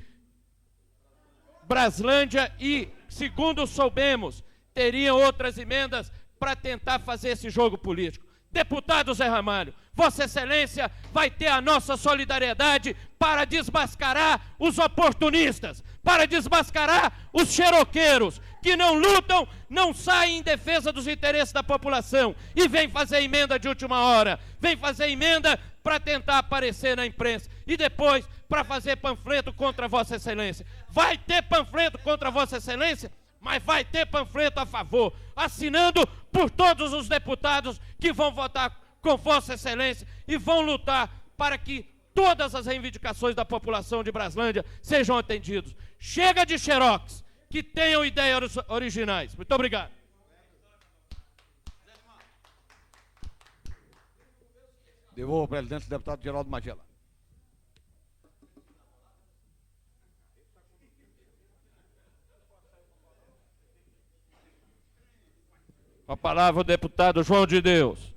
Braslândia e, segundo soubemos, teriam outras emendas para tentar fazer esse jogo político. Deputado Zé Ramalho, Vossa Excelência vai ter a nossa solidariedade para desmascarar os oportunistas, para desmascarar os xeroqueiros, que não lutam, não saem em defesa dos interesses da população e vem fazer emenda de última hora, vem fazer emenda para tentar aparecer na imprensa e depois para fazer panfleto contra Vossa Excelência. Vai ter panfleto contra Vossa Excelência, mas vai ter panfleto a favor, assinando por todos os deputados que vão votar com Vossa Excelência e vão lutar para que todas as reivindicações da população de Braslândia sejam atendidas. Chega de xerox, que tenham ideias originais. Muito obrigado. Devolvo ao presidente o deputado Geraldo Magela. Com a palavra o deputado João de Deus.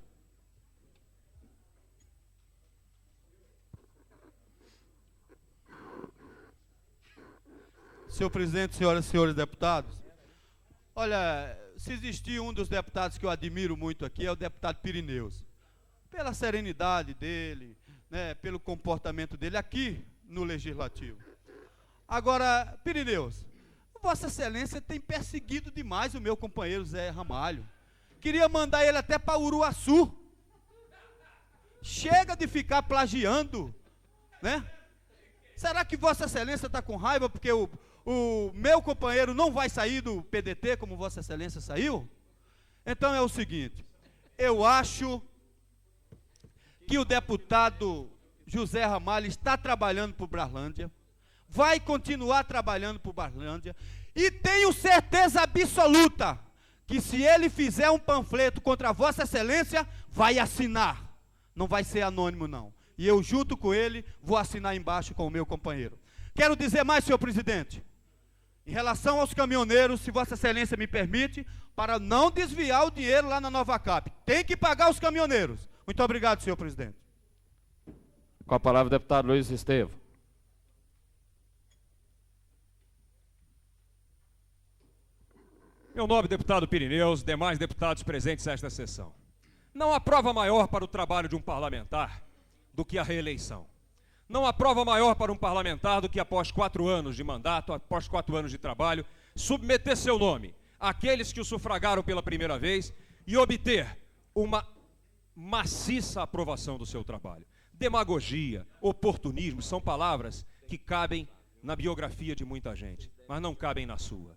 Senhor presidente, senhoras e senhores deputados, olha, se existir um dos deputados que eu admiro muito aqui, é o deputado Pirineus. Pela serenidade dele, né, pelo comportamento dele aqui no Legislativo. Agora, Pirineus, Vossa Excelência tem perseguido demais o meu companheiro Zé Ramalho. Queria mandar ele até para Uruaçu. Chega de ficar plagiando, né? Será que Vossa Excelência está com raiva porque o meu companheiro não vai sair do PDT como Vossa Excelência saiu? Então é o seguinte, eu acho que o deputado José Ramalho está trabalhando por Braslândia, vai continuar trabalhando por Braslândia, e tenho certeza absoluta que se ele fizer um panfleto contra Vossa Excelência, vai assinar. Não vai ser anônimo, não. E eu, junto com ele, vou assinar embaixo com o meu companheiro. Quero dizer mais, senhor presidente, em relação aos caminhoneiros, se Vossa Excelência me permite, para não desviar o dinheiro lá na Nova Cap. Tem que pagar os caminhoneiros. Muito obrigado, senhor presidente. Com a palavra o deputado Luiz Estevam. Meu nobre deputado Pirineus, demais deputados presentes nesta sessão. Não há prova maior para o trabalho de um parlamentar do que a reeleição. Não há prova maior para um parlamentar do que após 4 anos de mandato, após 4 anos de trabalho, submeter seu nome àqueles que o sufragaram pela primeira vez e obter uma maciça aprovação do seu trabalho. Demagogia, oportunismo são palavras que cabem na biografia de muita gente, mas não cabem na sua.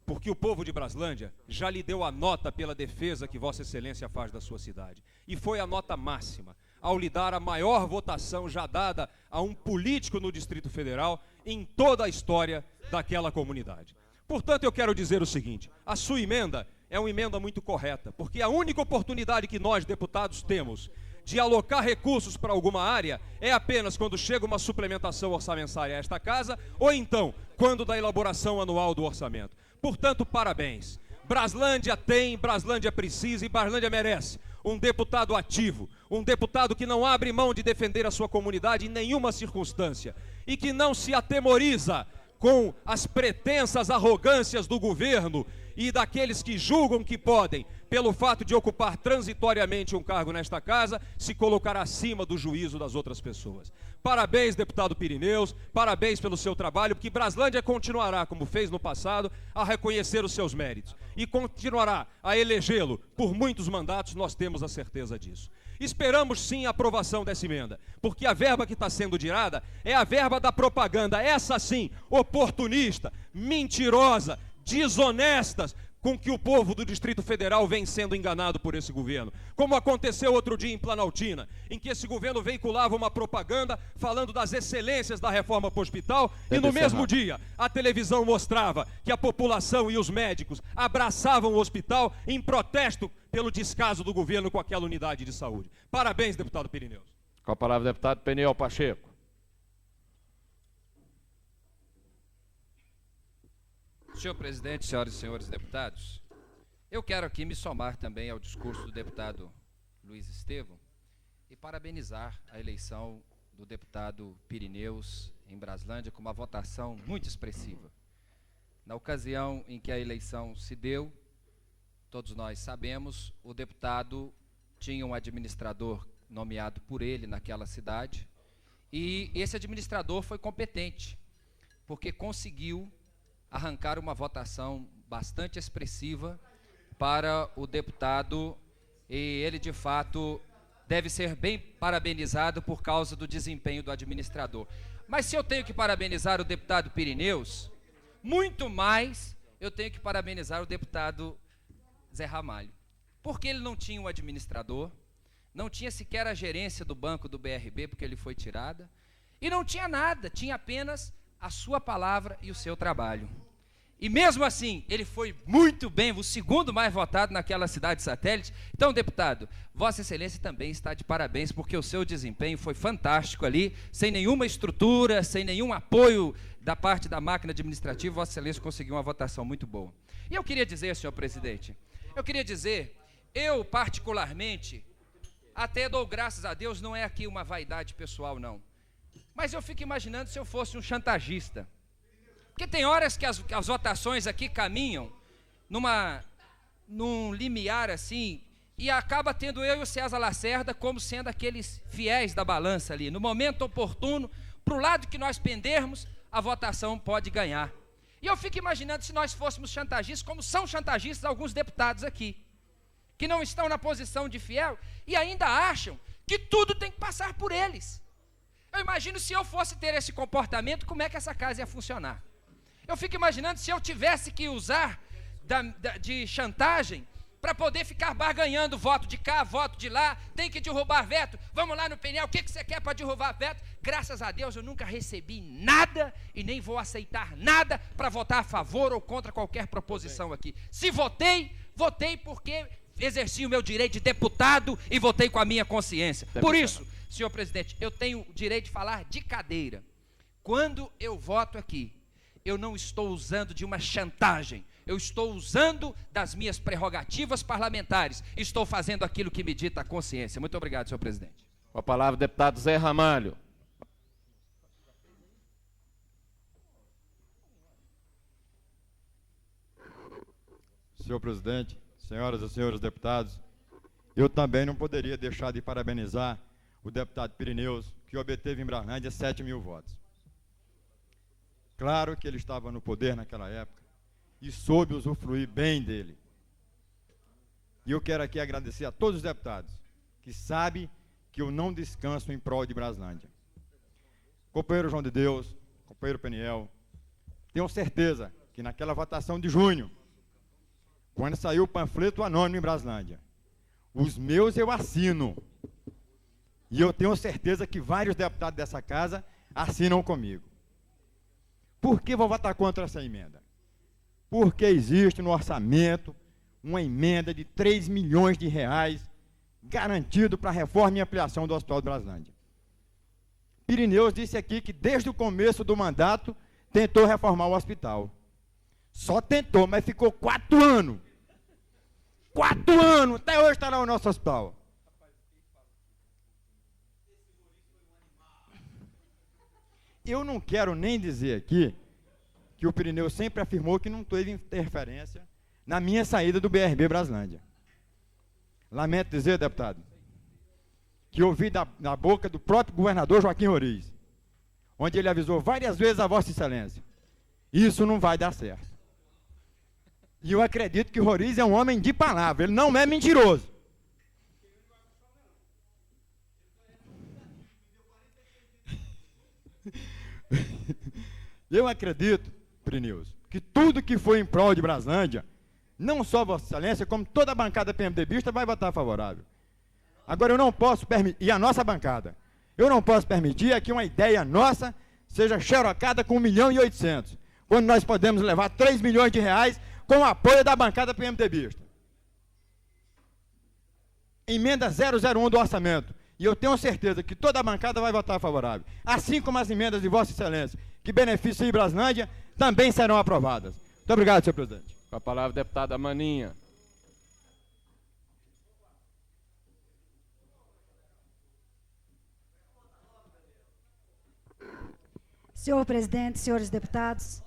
Porque o povo de Braslândia já lhe deu a nota pela defesa que Vossa Excelência faz da sua cidade. E foi a nota máxima, ao lhe dar a maior votação já dada a um político no Distrito Federal em toda a história daquela comunidade. Portanto, eu quero dizer o seguinte, a sua emenda é uma emenda muito correta, porque a única oportunidade que nós, deputados, temos de alocar recursos para alguma área é apenas quando chega uma suplementação orçamentária a esta casa, ou então, quando da elaboração anual do orçamento. Portanto, parabéns. Braslândia tem, Braslândia precisa e Braslândia merece um deputado ativo, um deputado que não abre mão de defender a sua comunidade em nenhuma circunstância e que não se atemoriza com as pretensas arrogâncias do governo e daqueles que julgam que podem, pelo fato de ocupar transitoriamente um cargo nesta casa, se colocar acima do juízo das outras pessoas. Parabéns, deputado Pirineus, parabéns pelo seu trabalho, porque Braslândia continuará, como fez no passado, a reconhecer os seus méritos e continuará a elegê-lo por muitos mandatos, nós temos a certeza disso. Esperamos sim a aprovação dessa emenda, porque a verba que está sendo tirada é a verba da propaganda, essa sim, oportunista, mentirosa, desonesta, com que o povo do Distrito Federal vem sendo enganado por esse governo. Como aconteceu outro dia em Planaltina, em que esse governo veiculava uma propaganda falando das excelências da reforma para o hospital, e no mesmo dia a televisão mostrava que a população e os médicos abraçavam o hospital em protesto pelo descaso do governo com aquela unidade de saúde. Parabéns, deputado Pirineus. Com a palavra o deputado Peniel Pacheco. Senhor presidente, senhoras e senhores deputados, eu quero aqui me somar também ao discurso do deputado Luiz Estevam e parabenizar a eleição do deputado Pirineus em Braslândia com uma votação muito expressiva. Na ocasião em que a eleição se deu, todos nós sabemos, o deputado tinha um administrador nomeado por ele naquela cidade e esse administrador foi competente, porque conseguiu arrancar uma votação bastante expressiva para o deputado e ele, de fato, deve ser bem parabenizado por causa do desempenho do administrador. Mas se eu tenho que parabenizar o deputado Pirineus, muito mais eu tenho que parabenizar o deputado Zé Ramalho, porque ele não tinha um administrador, não tinha sequer a gerência do banco do BRB, porque ele foi tirada, e não tinha nada, tinha apenas a sua palavra e o seu trabalho. E mesmo assim, ele foi muito bem, o segundo mais votado naquela cidade satélite. Então, deputado, Vossa Excelência também está de parabéns, porque o seu desempenho foi fantástico ali, sem nenhuma estrutura, sem nenhum apoio da parte da máquina administrativa, Vossa Excelência conseguiu uma votação muito boa. E eu queria dizer, senhor presidente, eu particularmente, até dou graças a Deus, não é aqui uma vaidade pessoal, não. Mas eu fico imaginando se eu fosse um chantagista. Porque tem horas que as votações aqui caminham num limiar assim, e acaba tendo eu e o César Lacerda como sendo aqueles fiéis da balança ali. No momento oportuno, para o lado que nós pendermos, a votação pode ganhar. E eu fico imaginando se nós fôssemos chantagistas, como são chantagistas alguns deputados aqui. que não estão na posição de fiel e ainda acham que tudo tem que passar por eles. Eu imagino se eu fosse ter esse comportamento, como é que essa casa ia funcionar. Eu fico imaginando se eu tivesse que usar de chantagem para poder ficar barganhando voto de cá, voto de lá, tem que derrubar veto, vamos lá no painel, o que você quer para derrubar veto? Graças a Deus eu nunca recebi nada e nem vou aceitar nada para votar a favor ou contra qualquer proposição aqui. Se votei, votei porque exerci o meu direito de deputado e votei com a minha consciência. Por isso, senhor presidente, eu tenho o direito de falar de cadeira. Quando eu voto aqui, eu não estou usando de uma chantagem, eu estou usando das minhas prerrogativas parlamentares, estou fazendo aquilo que me dita a consciência. Muito obrigado, senhor presidente. Com a palavra o deputado Zé Ramalho. Senhor presidente, senhoras e senhores deputados, eu também não poderia deixar de parabenizar o deputado Pirineus, que obteve em Braslândia 7.000 votos. Claro que ele estava no poder naquela época e soube usufruir bem dele. E eu quero aqui agradecer a todos os deputados que sabem que eu não descanso em prol de Braslândia. Companheiro João de Deus, companheiro Peniel, tenho certeza que naquela votação de junho, quando saiu o panfleto anônimo em Braslândia, os meus eu assino. E eu tenho certeza que vários deputados dessa casa assinam comigo. Por que vou votar contra essa emenda? Porque existe no orçamento uma emenda de 3 milhões de reais garantido para a reforma e ampliação do Hospital de Braslândia. Pirineus disse aqui que desde o começo do mandato tentou reformar o hospital. Só tentou, mas ficou 4 anos. 4 anos, até hoje está lá o nosso hospital. Eu não quero nem dizer aqui que o Pirineus sempre afirmou que não teve interferência na minha saída do BRB Braslândia. Lamento dizer, deputado, que ouvi da boca do próprio governador Joaquim Roriz, onde ele avisou várias vezes a Vossa Excelência, isso não vai dar certo. E eu acredito que o Roriz é um homem de palavra, ele não é mentiroso. Eu acredito, Pirineus, que tudo que foi em prol de Braslândia, não só Vossa Excelência, como toda a bancada PMDBista vai votar favorável. Agora eu não posso permitir, e a nossa bancada, eu não posso permitir que uma ideia nossa seja xerocada com 1.800.000, quando nós podemos levar 3 milhões de reais com o apoio da bancada PMDBista. Emenda 001 do orçamento. E eu tenho certeza que toda a bancada vai votar favorável. Assim como as emendas de Vossa Excelência, que beneficiam Braslândia, também serão aprovadas. Muito obrigado, senhor presidente. Com a palavra, deputada Maninha. Senhor presidente, senhores deputados,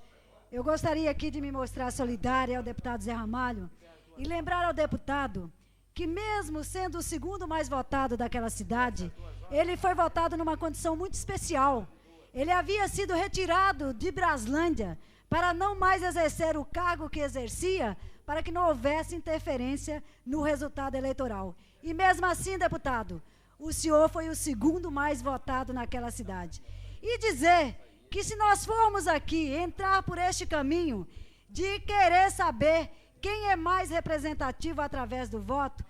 eu gostaria aqui de me mostrar solidária ao deputado Zé Ramalho e lembrar ao deputado que mesmo sendo o segundo mais votado daquela cidade, ele foi votado numa condição muito especial. Ele havia sido retirado de Braslândia para não mais exercer o cargo que exercia, para que não houvesse interferência no resultado eleitoral. E mesmo assim, deputado, o senhor foi o segundo mais votado naquela cidade. E dizer que se nós formos aqui entrar por este caminho de querer saber quem é mais representativo através do voto,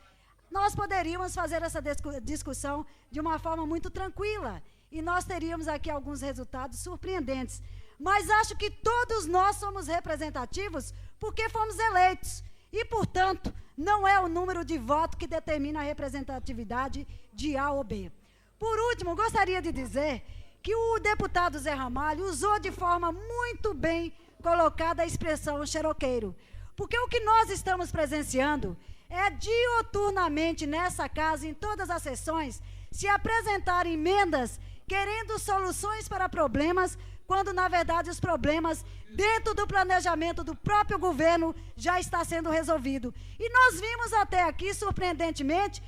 nós poderíamos fazer essa discussão de uma forma muito tranquila e nós teríamos aqui alguns resultados surpreendentes. Mas acho que todos nós somos representativos porque fomos eleitos e, portanto, não é o número de votos que determina a representatividade de A ou B. Por último, gostaria de dizer que o deputado Zé Ramalho usou de forma muito bem colocada a expressão xeroqueiro. Porque o que nós estamos presenciando é diuturnamente nessa casa, em todas as sessões, se apresentar emendas querendo soluções para problemas, quando na verdade os problemas dentro do planejamento do próprio governo já está sendo resolvido. E nós vimos até aqui, surpreendentemente,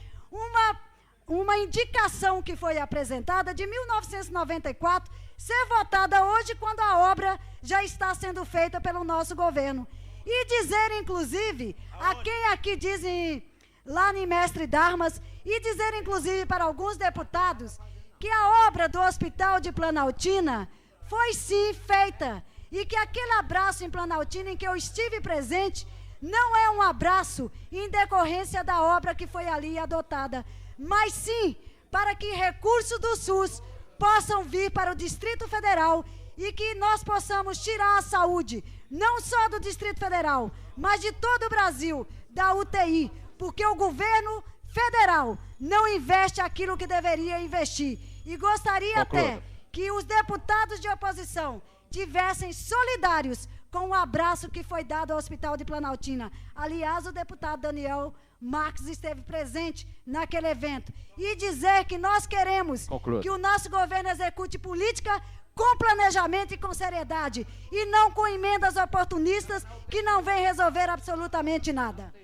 uma indicação que foi apresentada de 1994 ser votada hoje, quando a obra já está sendo feita pelo nosso governo. E dizer, inclusive, a quem aqui dizem lá em Mestre Darmas, e dizer inclusive para alguns deputados que a obra do Hospital de Planaltina foi sim feita, e que aquele abraço em Planaltina em que eu estive presente não é um abraço em decorrência da obra que foi ali adotada, mas sim para que recursos do SUS possam vir para o Distrito Federal e que nós possamos tirar a saúde, não só do Distrito Federal, mas de todo o Brasil, da UTI, porque o governo federal não investe aquilo que deveria investir. E gostaria até que os deputados de oposição tivessem solidários com o abraço que foi dado ao Hospital de Planaltina. Aliás, o deputado Daniel Marques esteve presente naquele evento. E dizer que nós queremos que o nosso governo execute política com planejamento e com seriedade, e não com emendas oportunistas que não vêm resolver absolutamente nada.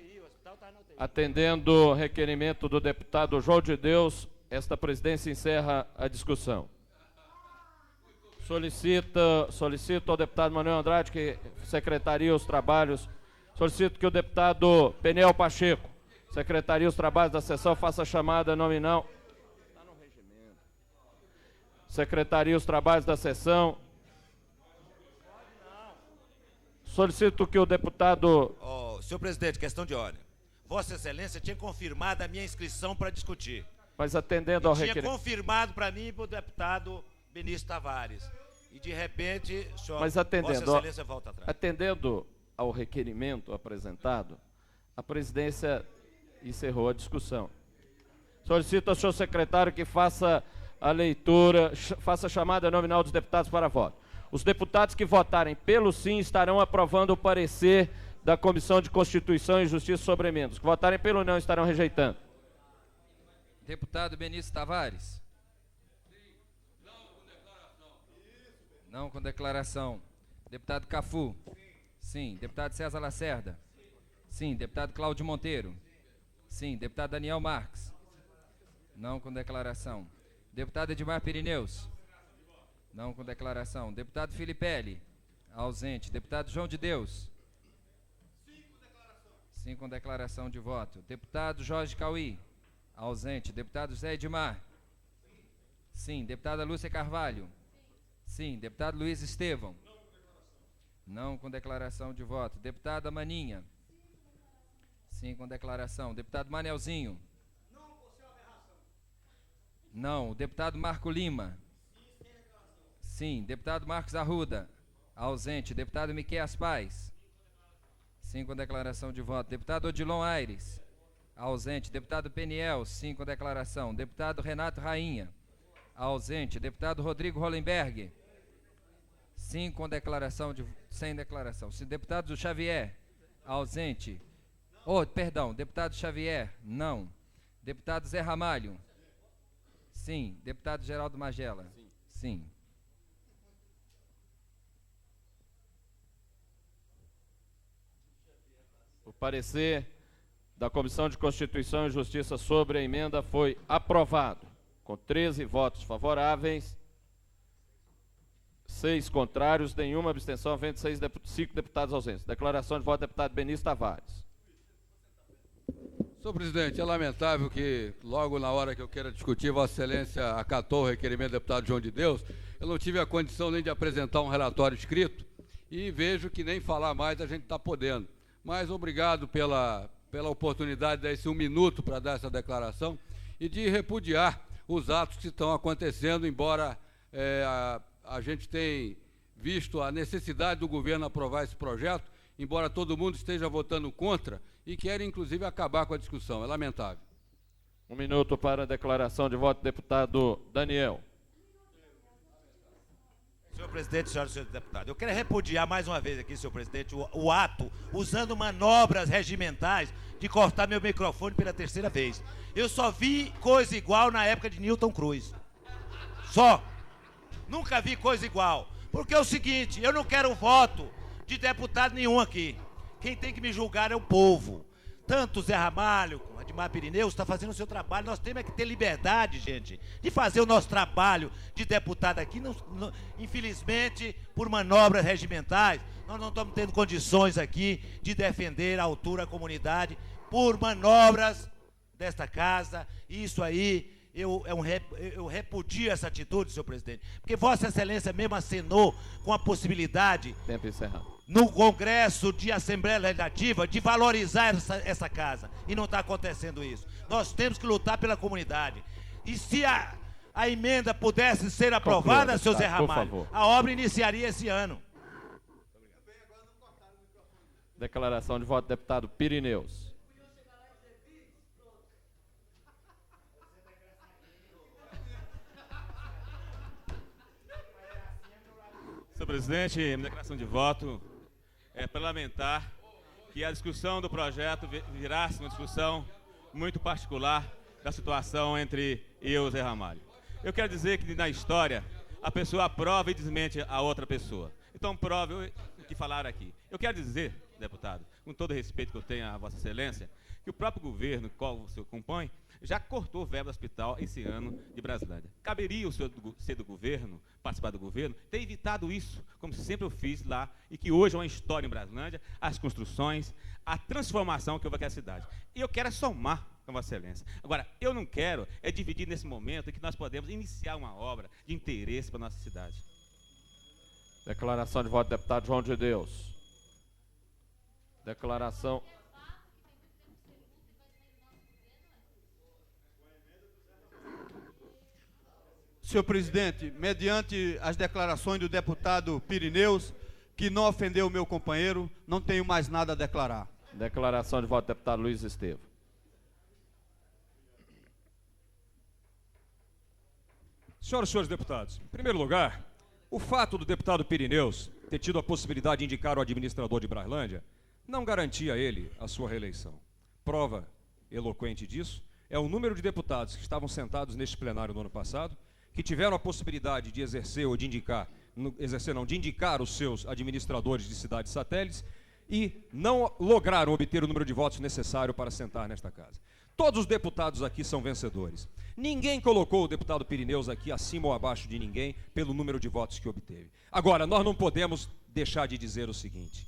Atendendo o requerimento do deputado João de Deus, esta presidência encerra a discussão. Solicito ao deputado Manuel Andrade que secretaria os trabalhos. Solicito que o deputado Peniel Pacheco, secretaria os trabalhos da sessão, faça a chamada nominal. Secretaria os trabalhos da sessão. Solicito que o deputado... Senhor presidente, questão de ordem. Vossa Excelência tinha confirmado a minha inscrição para discutir. Mas atendendo ao requerimento... Tinha confirmado para mim e para o deputado Benício Tavares. E de repente, senhor, Vossa Excelência volta atrás. Atendendo ao requerimento apresentado, a presidência encerrou a discussão. Solicito ao senhor secretário que faça a leitura, faça a chamada nominal dos deputados para voto. Os deputados que votarem pelo sim estarão aprovando o parecer da Comissão de Constituição e Justiça sobre emendas. Os que votarem pelo não estarão rejeitando. Deputado Benício Tavares. Não com declaração. Deputado Cafu. Sim. Deputado César Lacerda. Sim. Deputado Cláudio Monteiro. Sim. Deputado Daniel Marques. Não com declaração. Deputado Edmar Pirineus. Não com declaração. Deputado Filipelli. Ausente. Deputado João de Deus. Sim com declaração de voto. Deputado Jorge Cauí. Ausente. Deputado Zé Edmar. Sim. Deputada Lúcia Carvalho. Sim. Deputado Luiz Estevão. Não com declaração de voto. Deputada Maninha. Sim com declaração. Deputado Manelzinho. Não. Deputado Marco Lima. Sim. Deputado Marcos Arruda. Ausente. Deputado Miqueias Paz. Sim com declaração de voto. Deputado Odilon Aires. Ausente. Deputado Peniel. Sim com declaração. Deputado Renato Rainha. Ausente. Deputado Rodrigo Hollenberg. Sim com declaração de... Sem declaração. Sim. Deputado Xavier. Ausente. Perdão. Deputado Xavier. Não. Deputado Zé Ramalho. Sim. Deputado Geraldo Magela. Sim. O parecer da Comissão de Constituição e Justiça sobre a emenda foi aprovado, com 13 votos favoráveis, 6 contrários, nenhuma abstenção, havendo 5 deputados ausentes. Declaração de voto do deputado Benício Tavares. Senhor presidente, é lamentável que logo na hora que eu queira discutir, Vossa Excelência acatou o requerimento do deputado João de Deus. Eu não tive a condição nem de apresentar um relatório escrito e vejo que nem falar mais a gente está podendo. Mas obrigado pela oportunidade de dar esse 1 minuto para dar essa declaração e de repudiar os atos que estão acontecendo, embora a gente tenha visto a necessidade do governo aprovar esse projeto, embora todo mundo esteja votando contra e quer, inclusive, acabar com a discussão. É lamentável. 1 minuto para a declaração de voto do deputado Daniel. Senhor presidente, senhoras e senhores deputados, eu quero repudiar mais uma vez aqui, senhor presidente, o ato, usando manobras regimentais, de cortar meu microfone pela 3ª vez. Eu só vi coisa igual na época de Newton Cruz. Só. Nunca vi coisa igual. Porque é o seguinte, eu não quero voto de deputado nenhum aqui. Quem tem que me julgar é o povo. Tanto o Zé Ramalho, como Edmar Pirineus, está fazendo o seu trabalho. Nós temos que ter liberdade, gente, de fazer o nosso trabalho de deputado aqui. Infelizmente, por manobras regimentais, nós não estamos tendo condições aqui de defender à altura a comunidade por manobras desta casa. Isso aí, eu repudio essa atitude, senhor presidente, porque Vossa Excelência mesmo acenou com a possibilidade, tempo encerrado, no Congresso de Assembleia Legislativa, de valorizar essa casa. E não está acontecendo isso. Nós temos que lutar pela comunidade. E se a emenda pudesse ser aprovada, senhor Zé Ramalho, a obra iniciaria esse ano. Declaração de voto, deputado Pirineus. Senhor presidente, minha declaração de voto é parlamentar que a discussão do projeto virasse uma discussão muito particular da situação entre eu e Zé Ramalho. Eu quero dizer que na história a pessoa aprova e desmente a outra pessoa. Então prove o que falaram aqui. Eu quero dizer, deputado, com todo o respeito que eu tenho a Vossa Excelência, que o próprio governo, qual o senhor compõe, já cortou verba do hospital esse ano de Brasilândia. Caberia o senhor ser do governo, participar do governo, ter evitado isso, como sempre eu fiz lá, e que hoje é uma história em Brasilândia, as construções, a transformação que houve aqui na cidade. E eu quero somar com Vossa Excelência. Agora, eu não quero dividir nesse momento em que nós podemos iniciar uma obra de interesse para a nossa cidade. Declaração de voto, deputado João de Deus. Declaração. Senhor presidente, mediante as declarações do deputado Pirineus, que não ofendeu o meu companheiro, não tenho mais nada a declarar. Declaração de voto, deputado Luiz Estevam. Senhoras e senhores deputados, em primeiro lugar, o fato do deputado Pirineus ter tido a possibilidade de indicar o administrador de Brasilândia não garantia a ele a sua reeleição. Prova eloquente disso é o número de deputados que estavam sentados neste plenário no ano passado, que tiveram a possibilidade de exercer ou de indicar, de indicar os seus administradores de cidades satélites e não lograram obter o número de votos necessário para sentar nesta casa. Todos os deputados aqui são vencedores. Ninguém colocou o deputado Pirineus aqui acima ou abaixo de ninguém pelo número de votos que obteve. Agora, nós não podemos deixar de dizer o seguinte: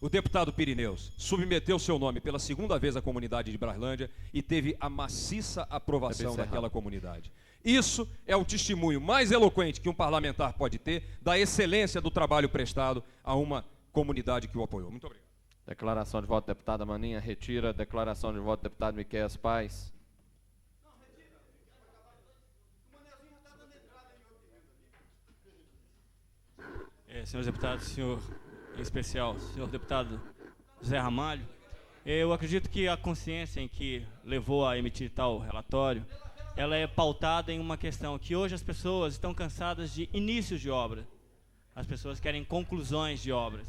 o deputado Pirineus submeteu seu nome pela segunda vez à comunidade de Brasilândia e teve a maciça aprovação daquela comunidade. Isso é o testemunho mais eloquente que um parlamentar pode ter da excelência do trabalho prestado a uma comunidade que o apoiou. Muito obrigado. Declaração de voto, deputada Maninha. Retira. Declaração de voto, deputado Miqueias Paz. Senhores deputados, senhor, em especial, senhor deputado Zé Ramalho, eu acredito que a consciência em que levou a emitir tal relatório, ela é pautada em uma questão que hoje as pessoas estão cansadas de inícios de obra. As pessoas querem conclusões de obras.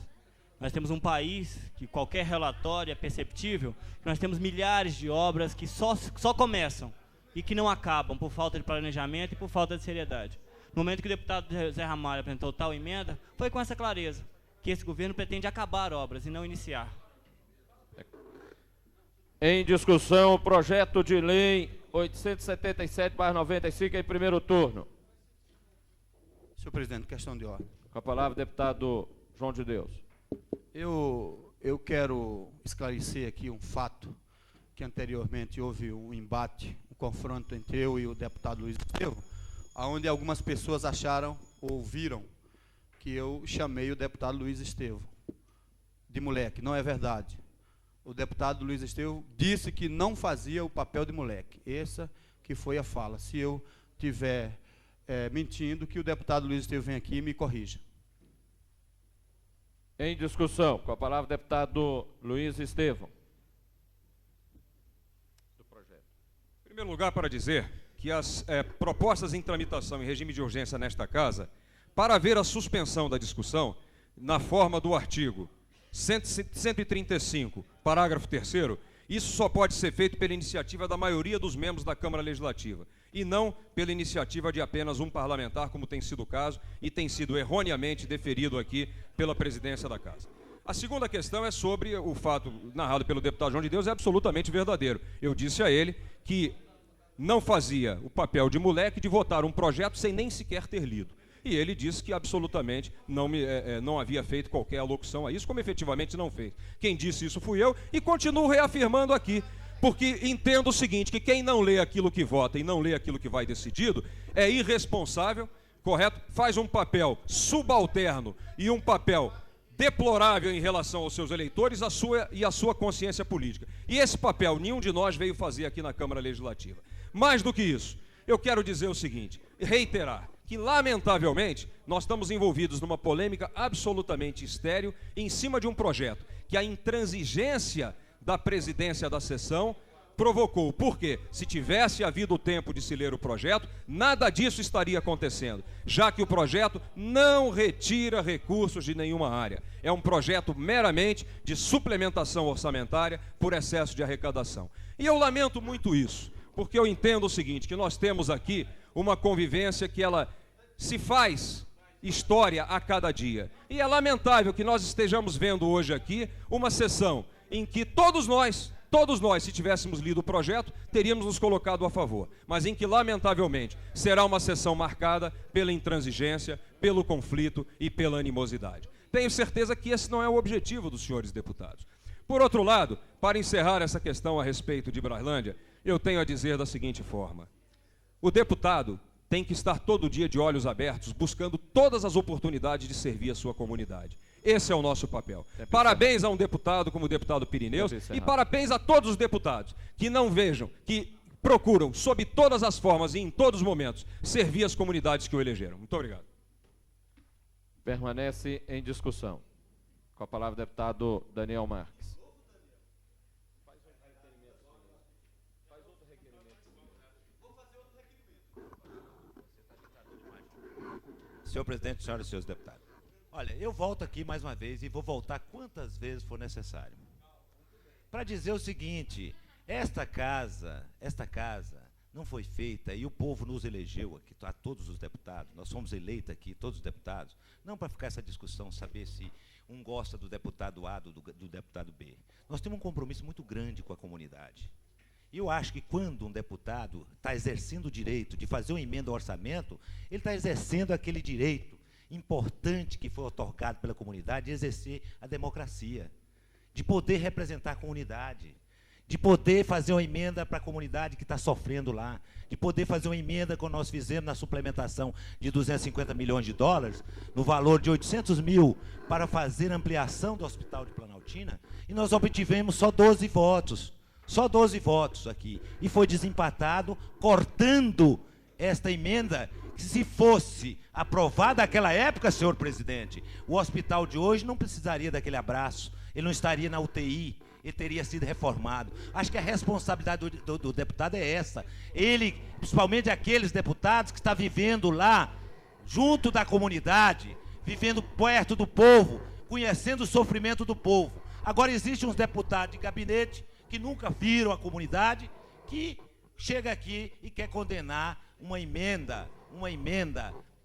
Nós temos um país que qualquer relatório é perceptível, que nós temos milhares de obras que só começam e que não acabam por falta de planejamento e por falta de seriedade. No momento que o deputado Zé Ramalho apresentou tal emenda, foi com essa clareza, que esse governo pretende acabar obras e não iniciar. Em discussão, o projeto de lei 877/95 em primeiro turno. Senhor presidente, questão de ordem. Com a palavra, deputado João de Deus. Eu quero esclarecer aqui um fato, que anteriormente houve um embate, um confronto entre eu e o deputado Luiz Estevam, onde algumas pessoas acharam, ouviram, que eu chamei o deputado Luiz Estevam de moleque. Não é verdade. O deputado Luiz Estevam disse que não fazia o papel de moleque. Essa que foi a fala. Se eu estiver mentindo, que o deputado Luiz Estevam venha aqui e me corrija. Em discussão, com a palavra, deputado Luiz Estevam. Em primeiro lugar, para dizer que as propostas em tramitação em regime de urgência nesta casa, para haver a suspensão da discussão, na forma do artigo 135, parágrafo 3º, isso só pode ser feito pela iniciativa da maioria dos membros da Câmara Legislativa, e não pela iniciativa de apenas um parlamentar, como tem sido o caso, e tem sido erroneamente deferido aqui pela presidência da Casa. A segunda questão é sobre o fato narrado pelo deputado João de Deus, é absolutamente verdadeiro. Eu disse a ele que não fazia o papel de moleque de votar um projeto sem nem sequer ter lido. e ele disse que absolutamente não havia feito qualquer alocução a isso, como efetivamente não fez. Quem disse isso fui eu e continuo reafirmando aqui, porque entendo o seguinte, que quem não lê aquilo que vota e não lê aquilo que vai decidido é irresponsável, correto? Faz um papel subalterno e um papel deplorável em relação aos seus eleitores a sua consciência política. E esse papel nenhum de nós veio fazer aqui na Câmara Legislativa. Mais do que isso, eu quero dizer o seguinte, reiterar, que lamentavelmente nós estamos envolvidos numa polêmica absolutamente estéril em cima de um projeto que a intransigência da presidência da sessão provocou. Por quê? Se tivesse havido tempo de se ler o projeto, nada disso estaria acontecendo, já que o projeto não retira recursos de nenhuma área. É um projeto meramente de suplementação orçamentária por excesso de arrecadação. E eu lamento muito isso, porque eu entendo o seguinte, que nós temos aqui uma convivência que ela se faz história a cada dia. E é lamentável que nós estejamos vendo hoje aqui uma sessão em que todos nós, se tivéssemos lido o projeto, teríamos nos colocado a favor, mas em que, lamentavelmente, será uma sessão marcada pela intransigência, pelo conflito e pela animosidade. Tenho certeza que esse não é o objetivo dos senhores deputados. Por outro lado, para encerrar essa questão a respeito de Braslândia, eu tenho a dizer da seguinte forma: o deputado tem que estar todo dia de olhos abertos, buscando todas as oportunidades de servir a sua comunidade. Esse é o nosso papel. Parabéns a um deputado como o deputado Pirineus e parabéns a todos os deputados que não vejam, que procuram, sob todas as formas e em todos os momentos, servir as comunidades que o elegeram. Muito obrigado. Permanece em discussão. Com a palavra o deputado Daniel Marques. Senhor presidente, senhoras e senhores deputados. Olha, eu volto aqui mais uma vez e vou voltar quantas vezes for necessário, para dizer o seguinte: esta casa não foi feita, e o povo nos elegeu aqui, a todos os deputados, nós fomos eleitos aqui, todos os deputados, não para ficar essa discussão, saber se um gosta do deputado A, do deputado B. Nós temos um compromisso muito grande com a comunidade. E eu acho que quando um deputado está exercendo o direito de fazer uma emenda ao orçamento, ele está exercendo aquele direito importante que foi otorgado pela comunidade de exercer a democracia, de poder representar a comunidade, de poder fazer uma emenda para a comunidade que está sofrendo lá, de poder fazer uma emenda como nós fizemos na suplementação de 250 milhões de dólares, no valor de 800 mil, para fazer ampliação do Hospital de Planaltina, e nós obtivemos só 12 votos. Só 12 votos aqui. E foi desempatado, cortando esta emenda, que se fosse aprovada naquela época, senhor presidente, o hospital de hoje não precisaria daquele abraço, ele não estaria na UTI, ele teria sido reformado. Acho que a responsabilidade do deputado é essa. Ele, principalmente aqueles deputados que estão vivendo lá, junto da comunidade, vivendo perto do povo, conhecendo o sofrimento do povo. Agora existem uns deputados de gabinete que nunca viram a comunidade, que chega aqui e quer condenar uma emenda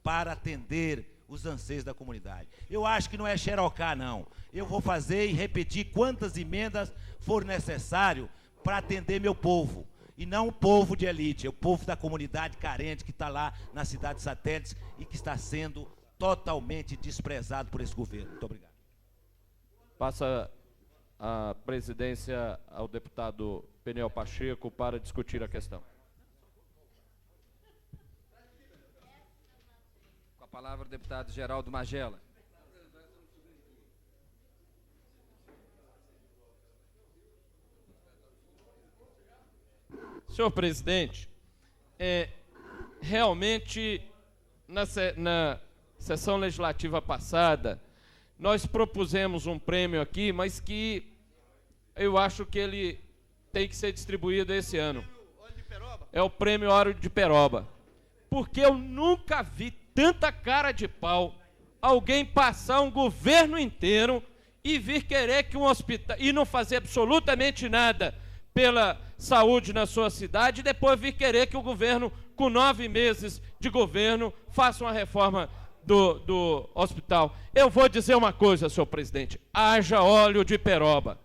para atender os anseios da comunidade. Eu acho que não é xerocar, não. Eu vou fazer e repetir quantas emendas for necessário para atender meu povo. E não o povo de elite, é o povo da comunidade carente que está lá nas cidades satélites e que está sendo totalmente desprezado por esse governo. Muito obrigado. Passa a presidência ao deputado Peniel Pacheco para discutir a questão. Com a palavra o deputado Geraldo Magela. Senhor presidente, realmente na sessão legislativa passada nós propusemos um prêmio aqui, mas que eu acho que ele tem que ser distribuído esse ano. É o prêmio Ouro de Peroba. Porque eu nunca vi tanta cara de pau alguém passar um governo inteiro e vir querer que um hospital e não fazer absolutamente nada pela saúde na sua cidade e depois vir querer que o governo, com 9 meses de governo, faça uma reforma do hospital. Eu vou dizer uma coisa, senhor presidente: haja óleo de peroba.